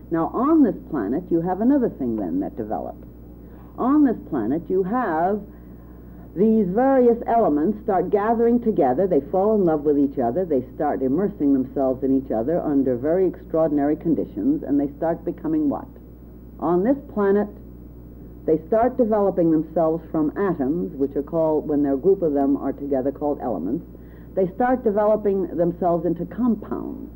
Now, on this planet, you have another thing then that develops. On this planet, you have these various elements start gathering together. They fall in love with each other. They start immersing themselves in each other under very extraordinary conditions, and they start becoming what? On this planet, they start developing themselves from atoms, which are called, when a group of them are together, called elements. They start developing themselves into compounds.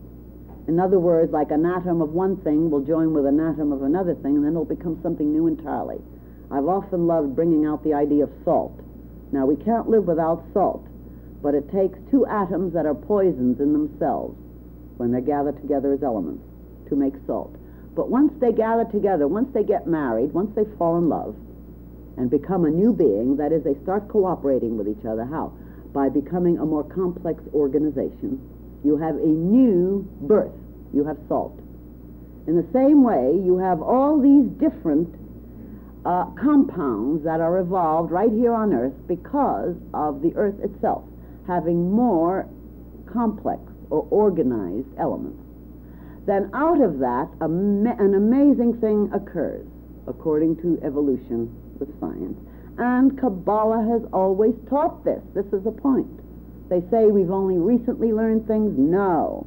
In other words, like an atom of one thing will join with an atom of another thing, and then it'll become something new entirely. I've often loved bringing out the idea of salt. Now, we can't live without salt, but it takes two atoms that are poisons in themselves when they gather together as elements to make salt. But once they gather together, once they get married, once they fall in love and become a new being, that is, they start cooperating with each other. How? By becoming a more complex organization. You have a new birth. You have salt. In the same way, you have all these different compounds that are evolved right here on Earth because of the Earth itself having more complex or organized elements. Then out of that, an amazing thing occurs, according to evolution with science. And Kabbalah has always taught this. This is the point. They say we've only recently learned things. No.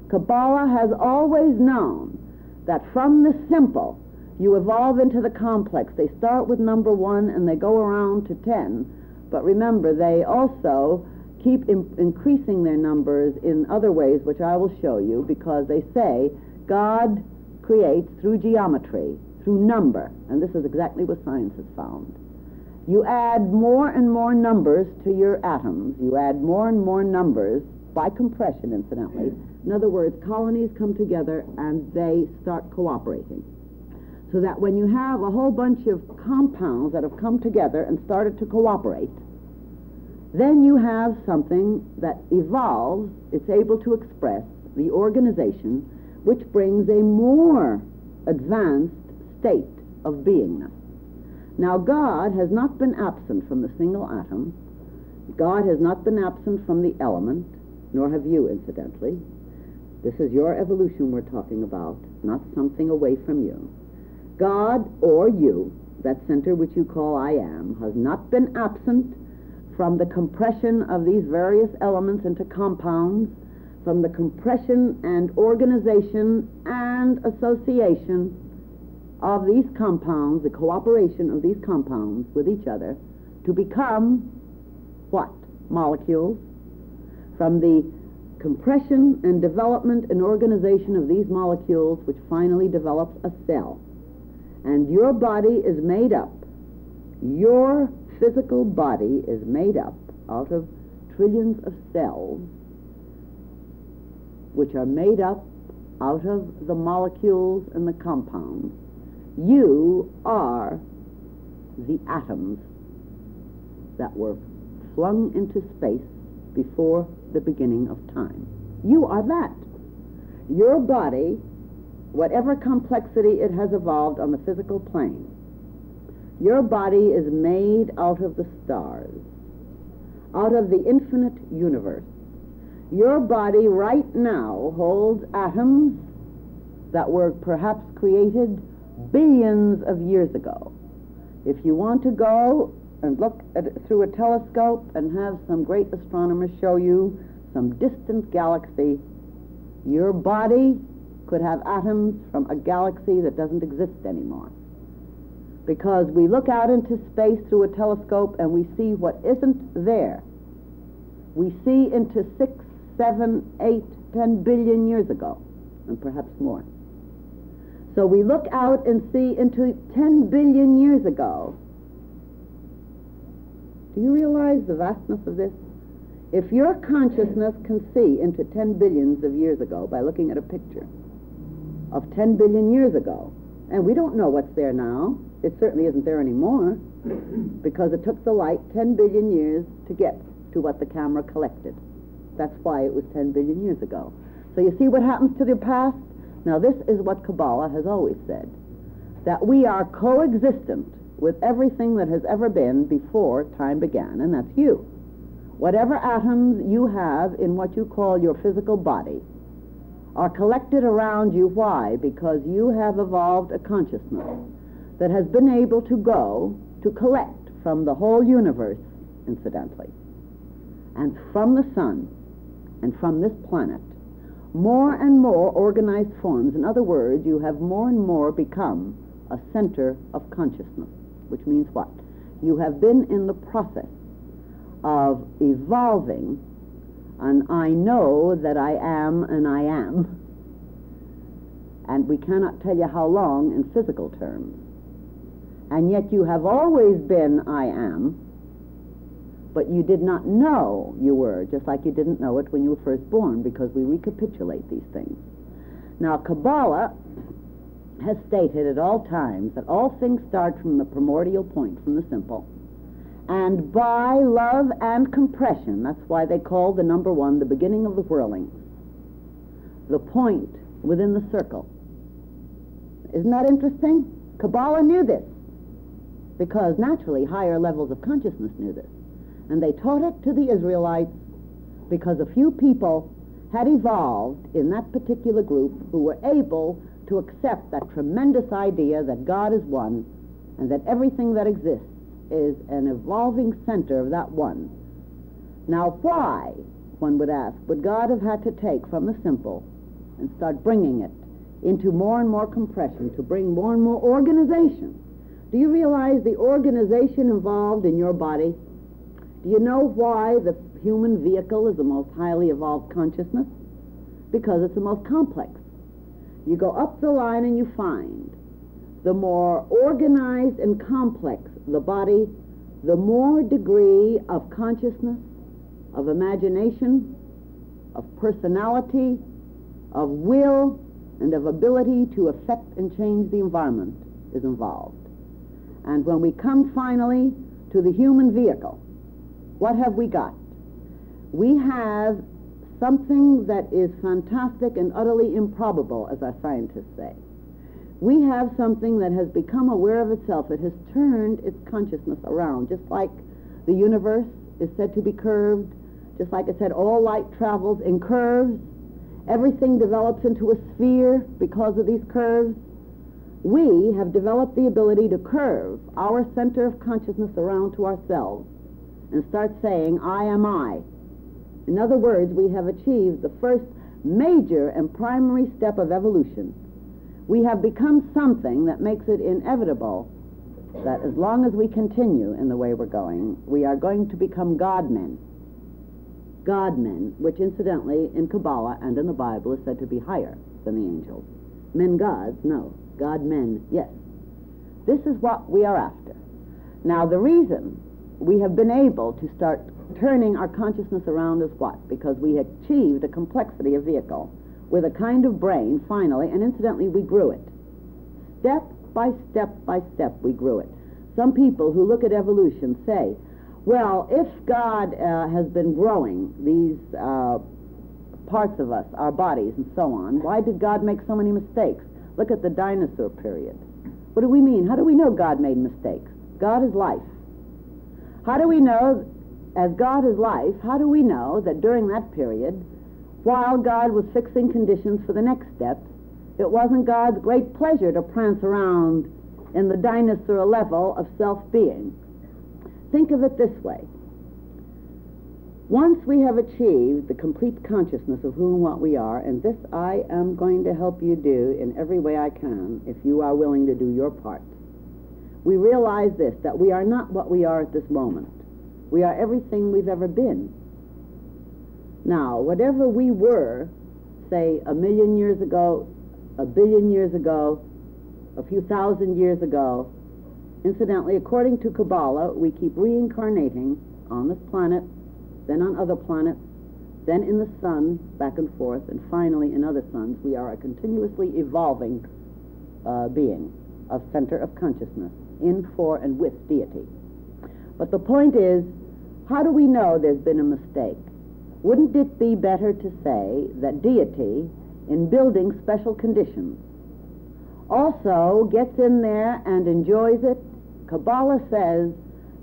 Kabbalah has always known that from the simple, you evolve into the complex. They start with number 1 and they go around to 10. But remember, they also keep increasing their numbers in other ways, which I will show you, because they say God creates through geometry, through number, and this is exactly what science has found. You add more and more numbers to your atoms. You add more and more numbers by compression, incidentally. In other words, colonies come together and they start cooperating. So that when you have a whole bunch of compounds that have come together and started to cooperate, then you have something that evolves, it's able to express the organization, which brings a more advanced state of beingness. Now, God has not been absent from the single atom. God has not been absent from the element, nor have you, incidentally. This is your evolution we're talking about, not something away from you. God, or you, that center which you call I am, has not been absent from the compression of these various elements into compounds, from the compression and organization and association of these compounds, the cooperation of these compounds with each other, to become what? Molecules. From the compression and development and organization of these molecules, which finally develops a cell. And your body is made up, your physical body is made up out of trillions of cells, which are made up out of the molecules and the compounds. You are the atoms that were flung into space before the beginning of time. You are that. Your body, whatever complexity it has evolved on the physical plane, your body is made out of the stars, out of the infinite universe. Your body right now holds atoms that were perhaps created billions of years ago. If you want to go and look at it through a telescope and have some great astronomers show you some distant galaxy, your body could have atoms from a galaxy that doesn't exist anymore. Because we look out into space through a telescope and we see what isn't there. We see into 6, 7, 8, 10 billion years ago, and perhaps more. So we look out and see into 10 billion years ago. Do you realize the vastness of this? If your consciousness can see into 10 billions of years ago by looking at a picture of 10 billion years ago, and we don't know what's there now, it certainly isn't there anymore, because it took the light 10 billion years to get to what the camera collected. That's why it was 10 billion years ago. So you see what happens to the past? Now this is what Kabbalah has always said, that we are coexistent with everything that has ever been before time began, and that's you. Whatever atoms you have in what you call your physical body are collected around you. Why? Because you have evolved a consciousness that has been able to go to collect from the whole universe, incidentally, and from the sun, and from this planet, more and more organized forms. In other words, you have more and more become a center of consciousness, which means what? You have been in the process of evolving an I know that I am an I am, and we cannot tell you how long in physical terms. And yet you have always been I am, but you did not know you were, just like you didn't know it when you were first born, because we recapitulate these things. Now, Kabbalah has stated at all times that all things start from the primordial point, from the simple, and by love and compression, that's why they call the number one the beginning of the whirling, the point within the circle. Isn't that interesting? Kabbalah knew this, because naturally higher levels of consciousness knew this. And they taught it to the Israelites because a few people had evolved in that particular group who were able to accept that tremendous idea that God is one and that everything that exists is an evolving center of that one. Now why, one would ask, would God have had to take from the simple and start bringing it into more and more compression to bring more and more organization? Do you realize the organization involved in your body? Do you know why the human vehicle is the most highly evolved consciousness? Because it's the most complex. You go up the line and you find the more organized and complex the body, the more degree of consciousness, of imagination, of personality, of will, and of ability to affect and change the environment is involved. And when we come finally to the human vehicle, what have we got? We have something that is fantastic and utterly improbable, as our scientists say. We have something that has become aware of itself. It has turned its consciousness around, just like the universe is said to be curved, just like I said, all light travels in curves. Everything develops into a sphere because of these curves. We have developed the ability to curve our center of consciousness around to ourselves and start saying, I am I. In other words, we have achieved the first major and primary step of evolution. We have become something that makes it inevitable that as long as we continue in the way we're going, we are going to become God-men. God-men, which incidentally in Kabbalah and in the Bible is said to be higher than the angels. Men-gods, no. God-men, yes. This is what we are after. Now, the reason we have been able to start turning our consciousness around is what? Because we achieved a complexity of vehicle with a kind of brain, finally, and incidentally, we grew it. Step by step by step, we grew it. Some people who look at evolution say, well, if God has been growing these parts of us, our bodies and so on, why did God make so many mistakes? Look at the dinosaur period. What do we mean? How do we know God made mistakes? God is life. How do we know, as God is life, how do we know that during that period, while God was fixing conditions for the next steps, it wasn't God's great pleasure to prance around in the dinosaur level of self-being? Think of it this way. Once we have achieved the complete consciousness of who and what we are, and this I am going to help you do in every way I can, if you are willing to do your part, we realize this, that we are not what we are at this moment. We are everything we've ever been. Now, whatever we were, say, 1,000,000 years ago, 1,000,000,000 years ago, a few thousand years ago, incidentally, according to Kabbalah, we keep reincarnating on this planet, then on other planets, then in the sun, back and forth, and finally in other suns. We are a continuously evolving being, a center of consciousness, in, for, and with deity. But the point is, how do we know there's been a mistake? Wouldn't it be better to say that deity, in building special conditions, also gets in there and enjoys it? Kabbalah says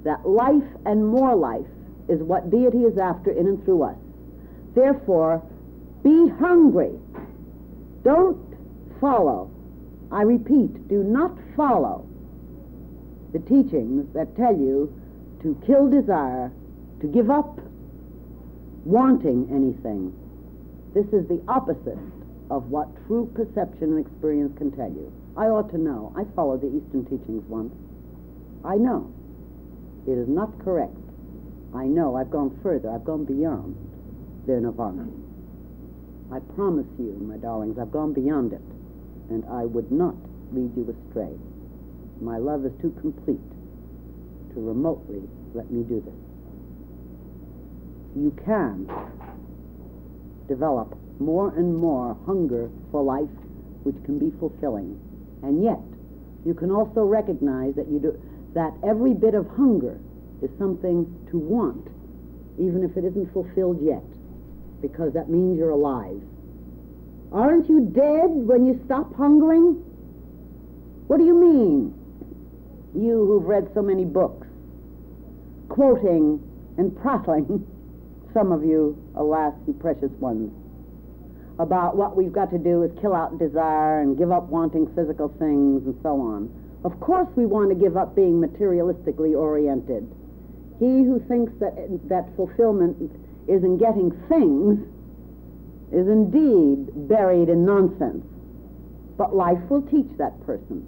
that life and more life is what deity is after in and through us. Therefore, be hungry. Don't follow. I repeat, do not follow the teachings that tell you to kill desire, to give up wanting anything. This is the opposite of what true perception and experience can tell you. I ought to know. I followed the Eastern teachings once. I know. It is not correct. I know. I've gone further. I've gone beyond their nirvana. I promise you, my darlings, I've gone beyond it, and I would not lead you astray. My love is too complete to remotely let me do this. You can develop more and more hunger for life, which can be fulfilling. And yet, you can also recognize that every bit of hunger is something to want, even if it isn't fulfilled yet, because that means you're alive. Aren't you dead when you stop hungering? What do you mean? You who've read so many books, quoting and prattling, some of you, alas, you precious ones, about what we've got to do is kill out desire and give up wanting physical things and so on. Of course we want to give up being materialistically oriented. He who thinks that fulfillment is in getting things is indeed buried in nonsense. But life will teach that person.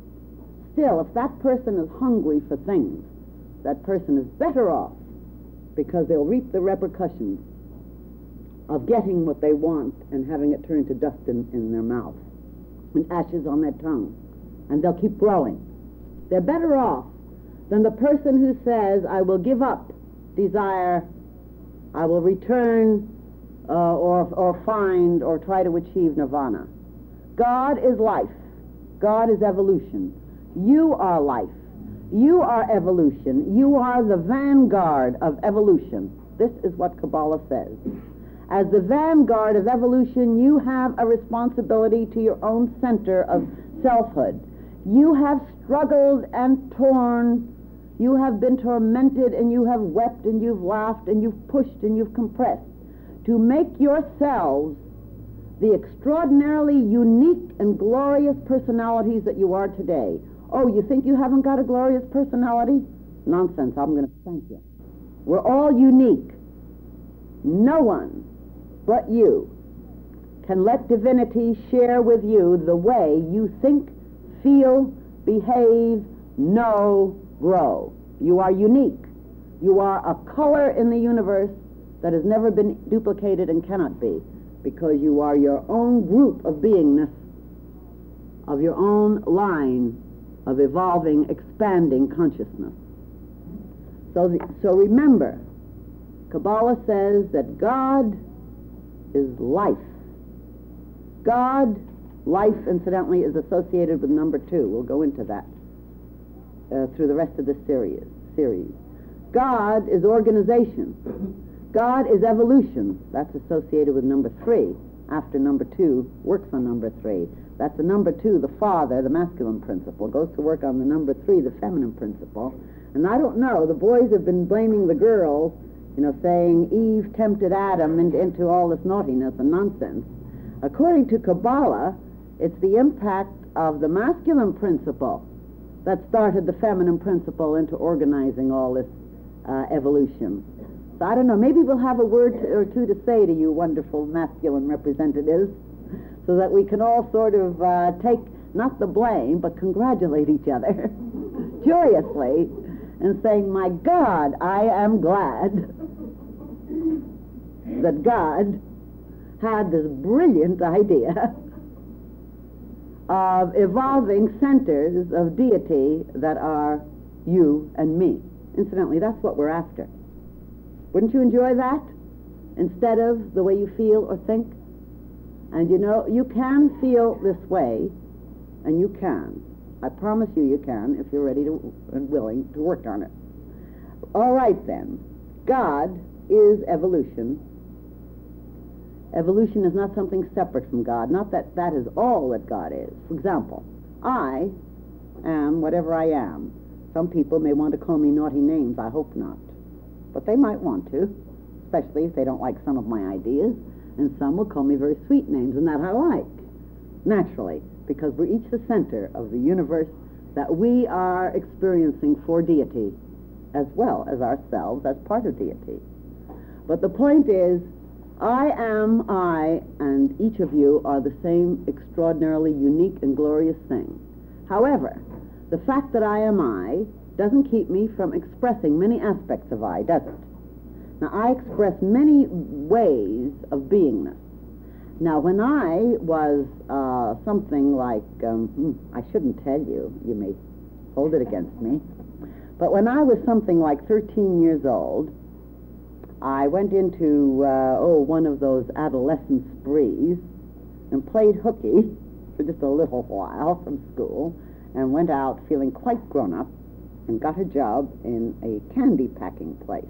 Still, if that person is hungry for things, that person is better off, because they'll reap the repercussions of getting what they want and having it turn to dust in their mouth and ashes on their tongue. And they'll keep growing. They're better off than the person who says, I will give up desire, I will return or find or try to achieve nirvana. God is life. God is evolution. You are life. You are evolution. You are the vanguard of evolution. This is what Kabbalah says. As the vanguard of evolution, you have a responsibility to your own center of selfhood. You have struggled and torn. You have been tormented, and you have wept, and you've laughed, and you've pushed, and you've compressed to make yourselves the extraordinarily unique and glorious personalities that you are today. Oh, you think you haven't got a glorious personality? Nonsense. I'm going to thank you. We're all unique. No one but you can let divinity share with you the way you think, feel, behave, know, grow. You are unique. You are a color in the universe that has never been duplicated and cannot be, because you are your own group of beingness, of your own line of evolving, expanding consciousness. So remember, Kabbalah says that God is life. God, life, incidentally, is associated with number 2. We'll go into that through the rest of this series. God is organization. God is evolution. That's associated with number 3. After number 2 works on number 3. That's the number 2, the father, the masculine principle, goes to work on the number 3, the feminine principle. And I don't know, the boys have been blaming the girls, saying Eve tempted Adam into all this naughtiness and nonsense. According to Kabbalah, it's the impact of the masculine principle that started the feminine principle into organizing all this evolution. So I don't know, maybe we'll have a word or two to say to you wonderful masculine representatives, so that we can all sort of take not the blame, but congratulate each other joyously and saying, my God, I am glad that God had this brilliant idea of evolving centers of deity that are you and me. Incidentally, that's what we're after. Wouldn't you enjoy that? Instead of the way you feel or think? And you can feel this way, and you can. I promise you can, if you're ready to and willing to work on it. All right, then. God is evolution. Evolution is not something separate from God. Not that that is all that God is. For example, I am whatever I am. Some people may want to call me naughty names. I hope not. but they might want to, especially if they don't like some of my ideas, and some will call me very sweet names, and that I like, naturally, because we're each the center of the universe that we are experiencing for deity, as well as ourselves as part of deity. But the point is, I am I, and each of you are the same extraordinarily unique and glorious thing. However, the fact that I am I doesn't keep me from expressing many aspects of I, does it? Now, I express many ways of beingness. Now, when I was something like, I shouldn't tell you, you may hold it against me, but when I was something like 13 years old, I went into, one of those adolescent sprees and played hooky for just a little while from school and went out feeling quite grown up and got a job in a candy packing place.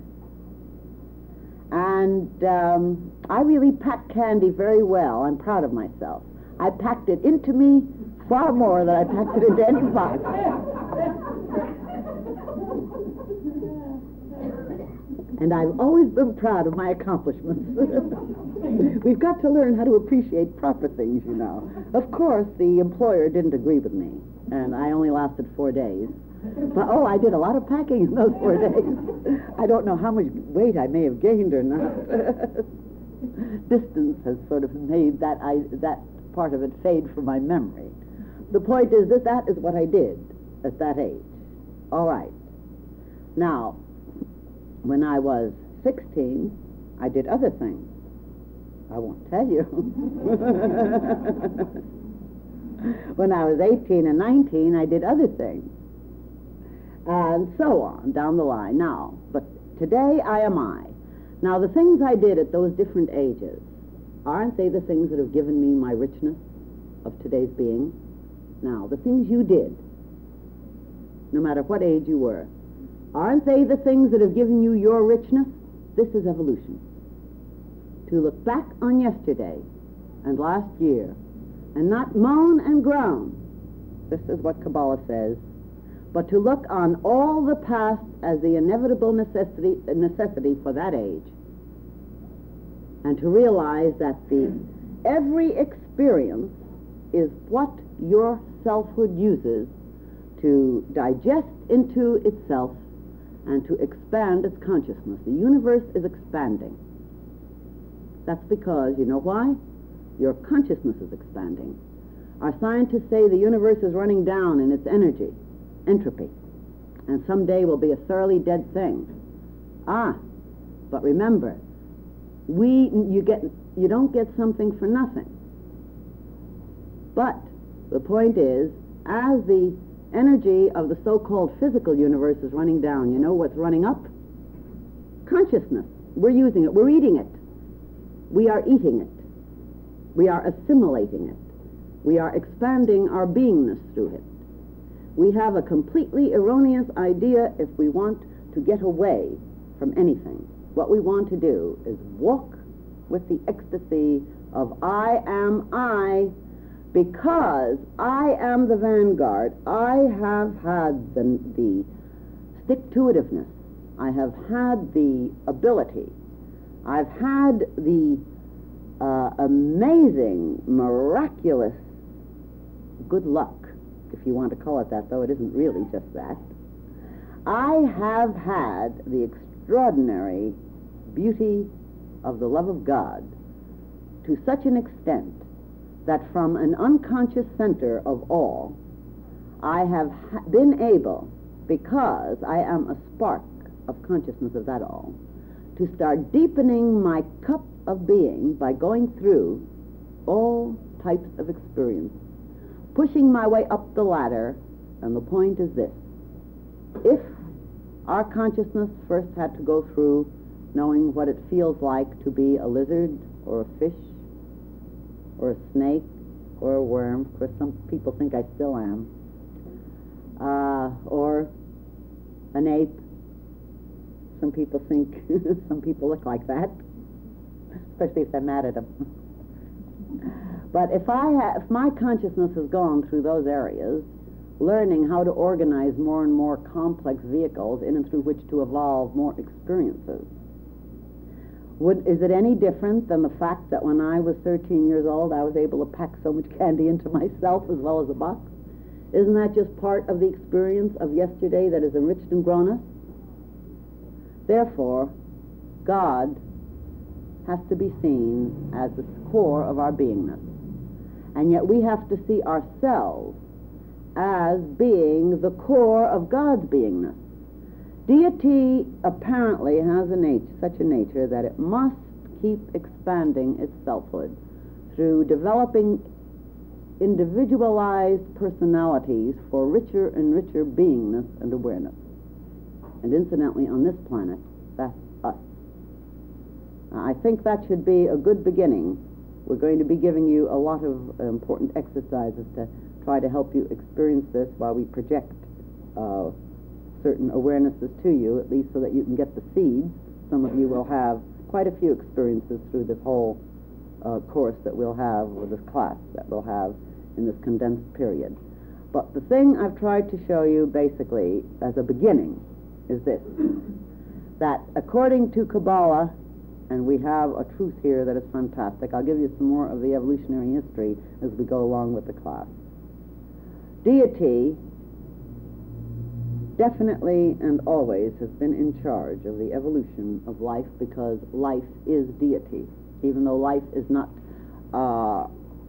And I really packed candy very well. I'm proud of myself. I packed it into me far more than I packed it into any box. And I've always been proud of my accomplishments. We've got to learn how to appreciate proper things, you know. Of course, the employer didn't agree with me, and I only lasted 4 days. But, I did a lot of packing in those 4 days. I don't know how much weight I may have gained or not. Distance has sort of made that part of it fade from my memory. The point is that is what I did at that age. All right. Now, when I was 16, I did other things. I won't tell you. When I was 18 and 19, I did other things. And so on, down the line. Now, but today I am I. Now, the things I did at those different ages, aren't they the things that have given me my richness of today's being? Now, the things you did, no matter what age you were, aren't they the things that have given you your richness? This is evolution. To look back on yesterday and last year and not moan and groan, this is what Kabbalah says, but to look on all the past as the inevitable necessity for that age, and to realize that every experience is what your selfhood uses to digest into itself and to expand its consciousness. The universe is expanding. That's because, you know why? Your consciousness is expanding. Our scientists say the universe is running down in its energy, entropy, and someday will be a thoroughly dead thing. But remember, you don't get something for nothing. But the point is, as the energy of the so-called physical universe is running down, you know what's running up? Consciousness. We're using it. We're eating it. We are eating it. We are assimilating it. We are expanding our beingness through it. We have a completely erroneous idea if we want to get away from anything. What we want to do is walk with the ecstasy of I am I, because I am the vanguard. I have had the stick-to-itiveness. I have had the ability. I've had the amazing, miraculous good luck, if you want to call it that, though it isn't really just that. I have had the extraordinary beauty of the love of God to such an extent that from an unconscious center of all, I have been able, because I am a spark of consciousness of that all, to start deepening my cup of being by going through all types of experience, pushing my way up the ladder. And the point is this: if our consciousness first had to go through knowing what it feels like to be a lizard or a fish or a snake or a worm, of course some people think I still am, or an ape. Some people think, some people look like that, especially if they're mad at them. But if my consciousness has gone through those areas, learning how to organize more and more complex vehicles in and through which to evolve more experiences. Is it any different than the fact that when I was 13 years old, I was able to pack so much candy into myself as well as a box? Isn't that just part of the experience of yesterday that has enriched and grown us? Therefore, God has to be seen as the core of our beingness. And yet we have to see ourselves as being the core of God's beingness. Deity apparently has such a nature that it must keep expanding its selfhood through developing individualized personalities for richer and richer beingness and awareness. And incidentally, on this planet, that's us. I think that should be a good beginning. We're going to be giving you a lot of important exercises to try to help you experience this while we project certain awarenesses to you, at least so that you can get the seeds. Some of you will have quite a few experiences through this whole course that we'll have, or this class that we'll have in this condensed period. But the thing I've tried to show you basically as a beginning is this, that according to Kabbalah, and we have a truth here that is fantastic. I'll give you some more of the evolutionary history as we go along with the class. Deity definitely and always has been in charge of the evolution of life, because life is deity, even though life is not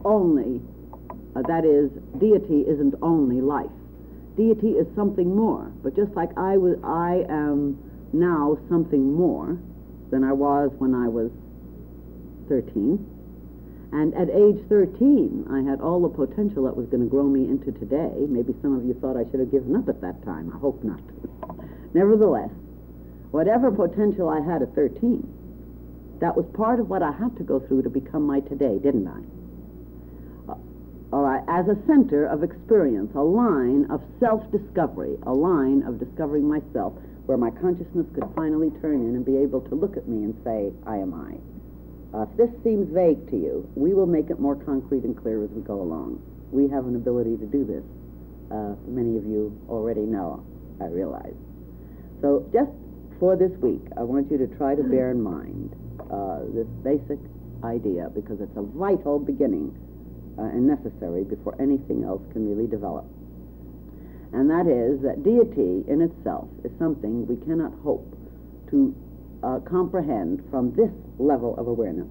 only, that is, deity isn't only life. Deity is something more, but just like I am now something more than I was when I was 13, and at age 13 I had all the potential that was going to grow me into today. Maybe some of you thought I should have given up at that time. I hope not. Nevertheless, whatever potential I had at 13, that was part of what I had to go through to become my today, didn't I? All right, as a center of experience, a line of self-discovery, a line of discovering myself, where my consciousness could finally turn in and be able to look at me and say, I am I. If this seems vague to you, we will make it more concrete and clear as we go along. We have an ability to do this. Many of you already know, I realize. So just for this week, I want you to try to bear in mind this basic idea, because it's a vital beginning and necessary before anything else can really develop. And that is that deity in itself is something we cannot hope to comprehend from this level of awareness.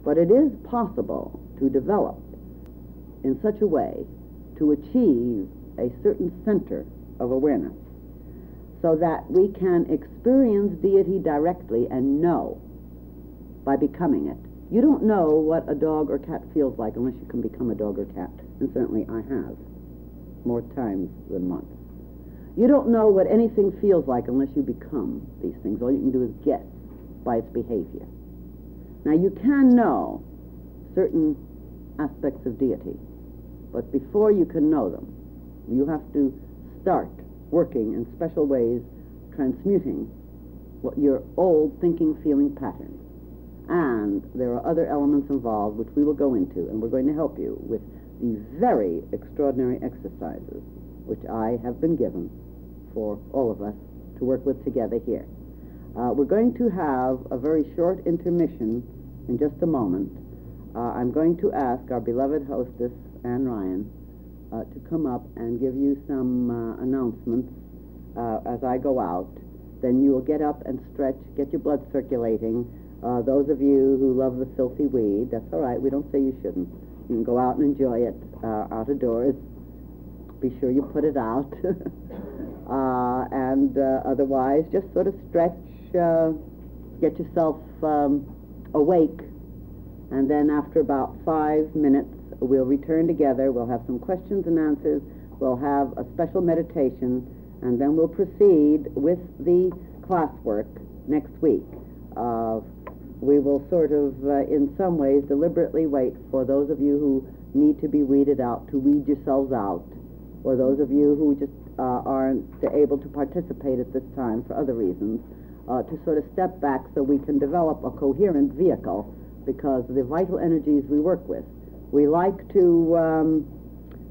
But it is possible to develop in such a way to achieve a certain center of awareness so that we can experience deity directly and know by becoming it. You don't know what a dog or cat feels like unless you can become a dog or cat, and certainly I have, more times than once. You don't know what anything feels like unless you become these things. All you can do is guess by its behavior. Now, you can know certain aspects of deity, but before you can know them, you have to start working in special ways, transmuting what your old thinking, feeling patterns. And there are other elements involved which we will go into, and we're going to help you with these very extraordinary exercises which I have been given for all of us to work with together here. We're going to have a very short intermission in just a moment. I'm going to ask our beloved hostess, Anne Ryan, to come up and give you some announcements as I go out. Then you will get up and stretch, get your blood circulating. Those of you who love the filthy weed, that's all right, we don't say you shouldn't. You can go out and enjoy it out of doors. Be sure you put it out. And otherwise, just sort of stretch, get yourself awake, and then after about 5 minutes, we'll return together. We'll have some questions and answers. We'll have a special meditation, and then we'll proceed with the classwork next week. We will sort of, in some ways, deliberately wait for those of you who need to be weeded out to weed yourselves out, or those of you who just aren't able to participate at this time for other reasons, to sort of step back so we can develop a coherent vehicle, because the vital energies we work with, we like to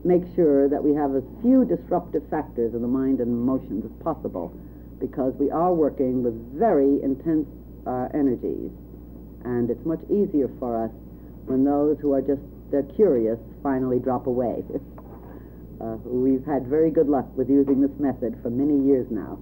make sure that we have as few disruptive factors in the mind and emotions as possible, because we are working with very intense energies, and it's much easier for us when those who are just curious finally drop away. We've had very good luck with using this method for many years now.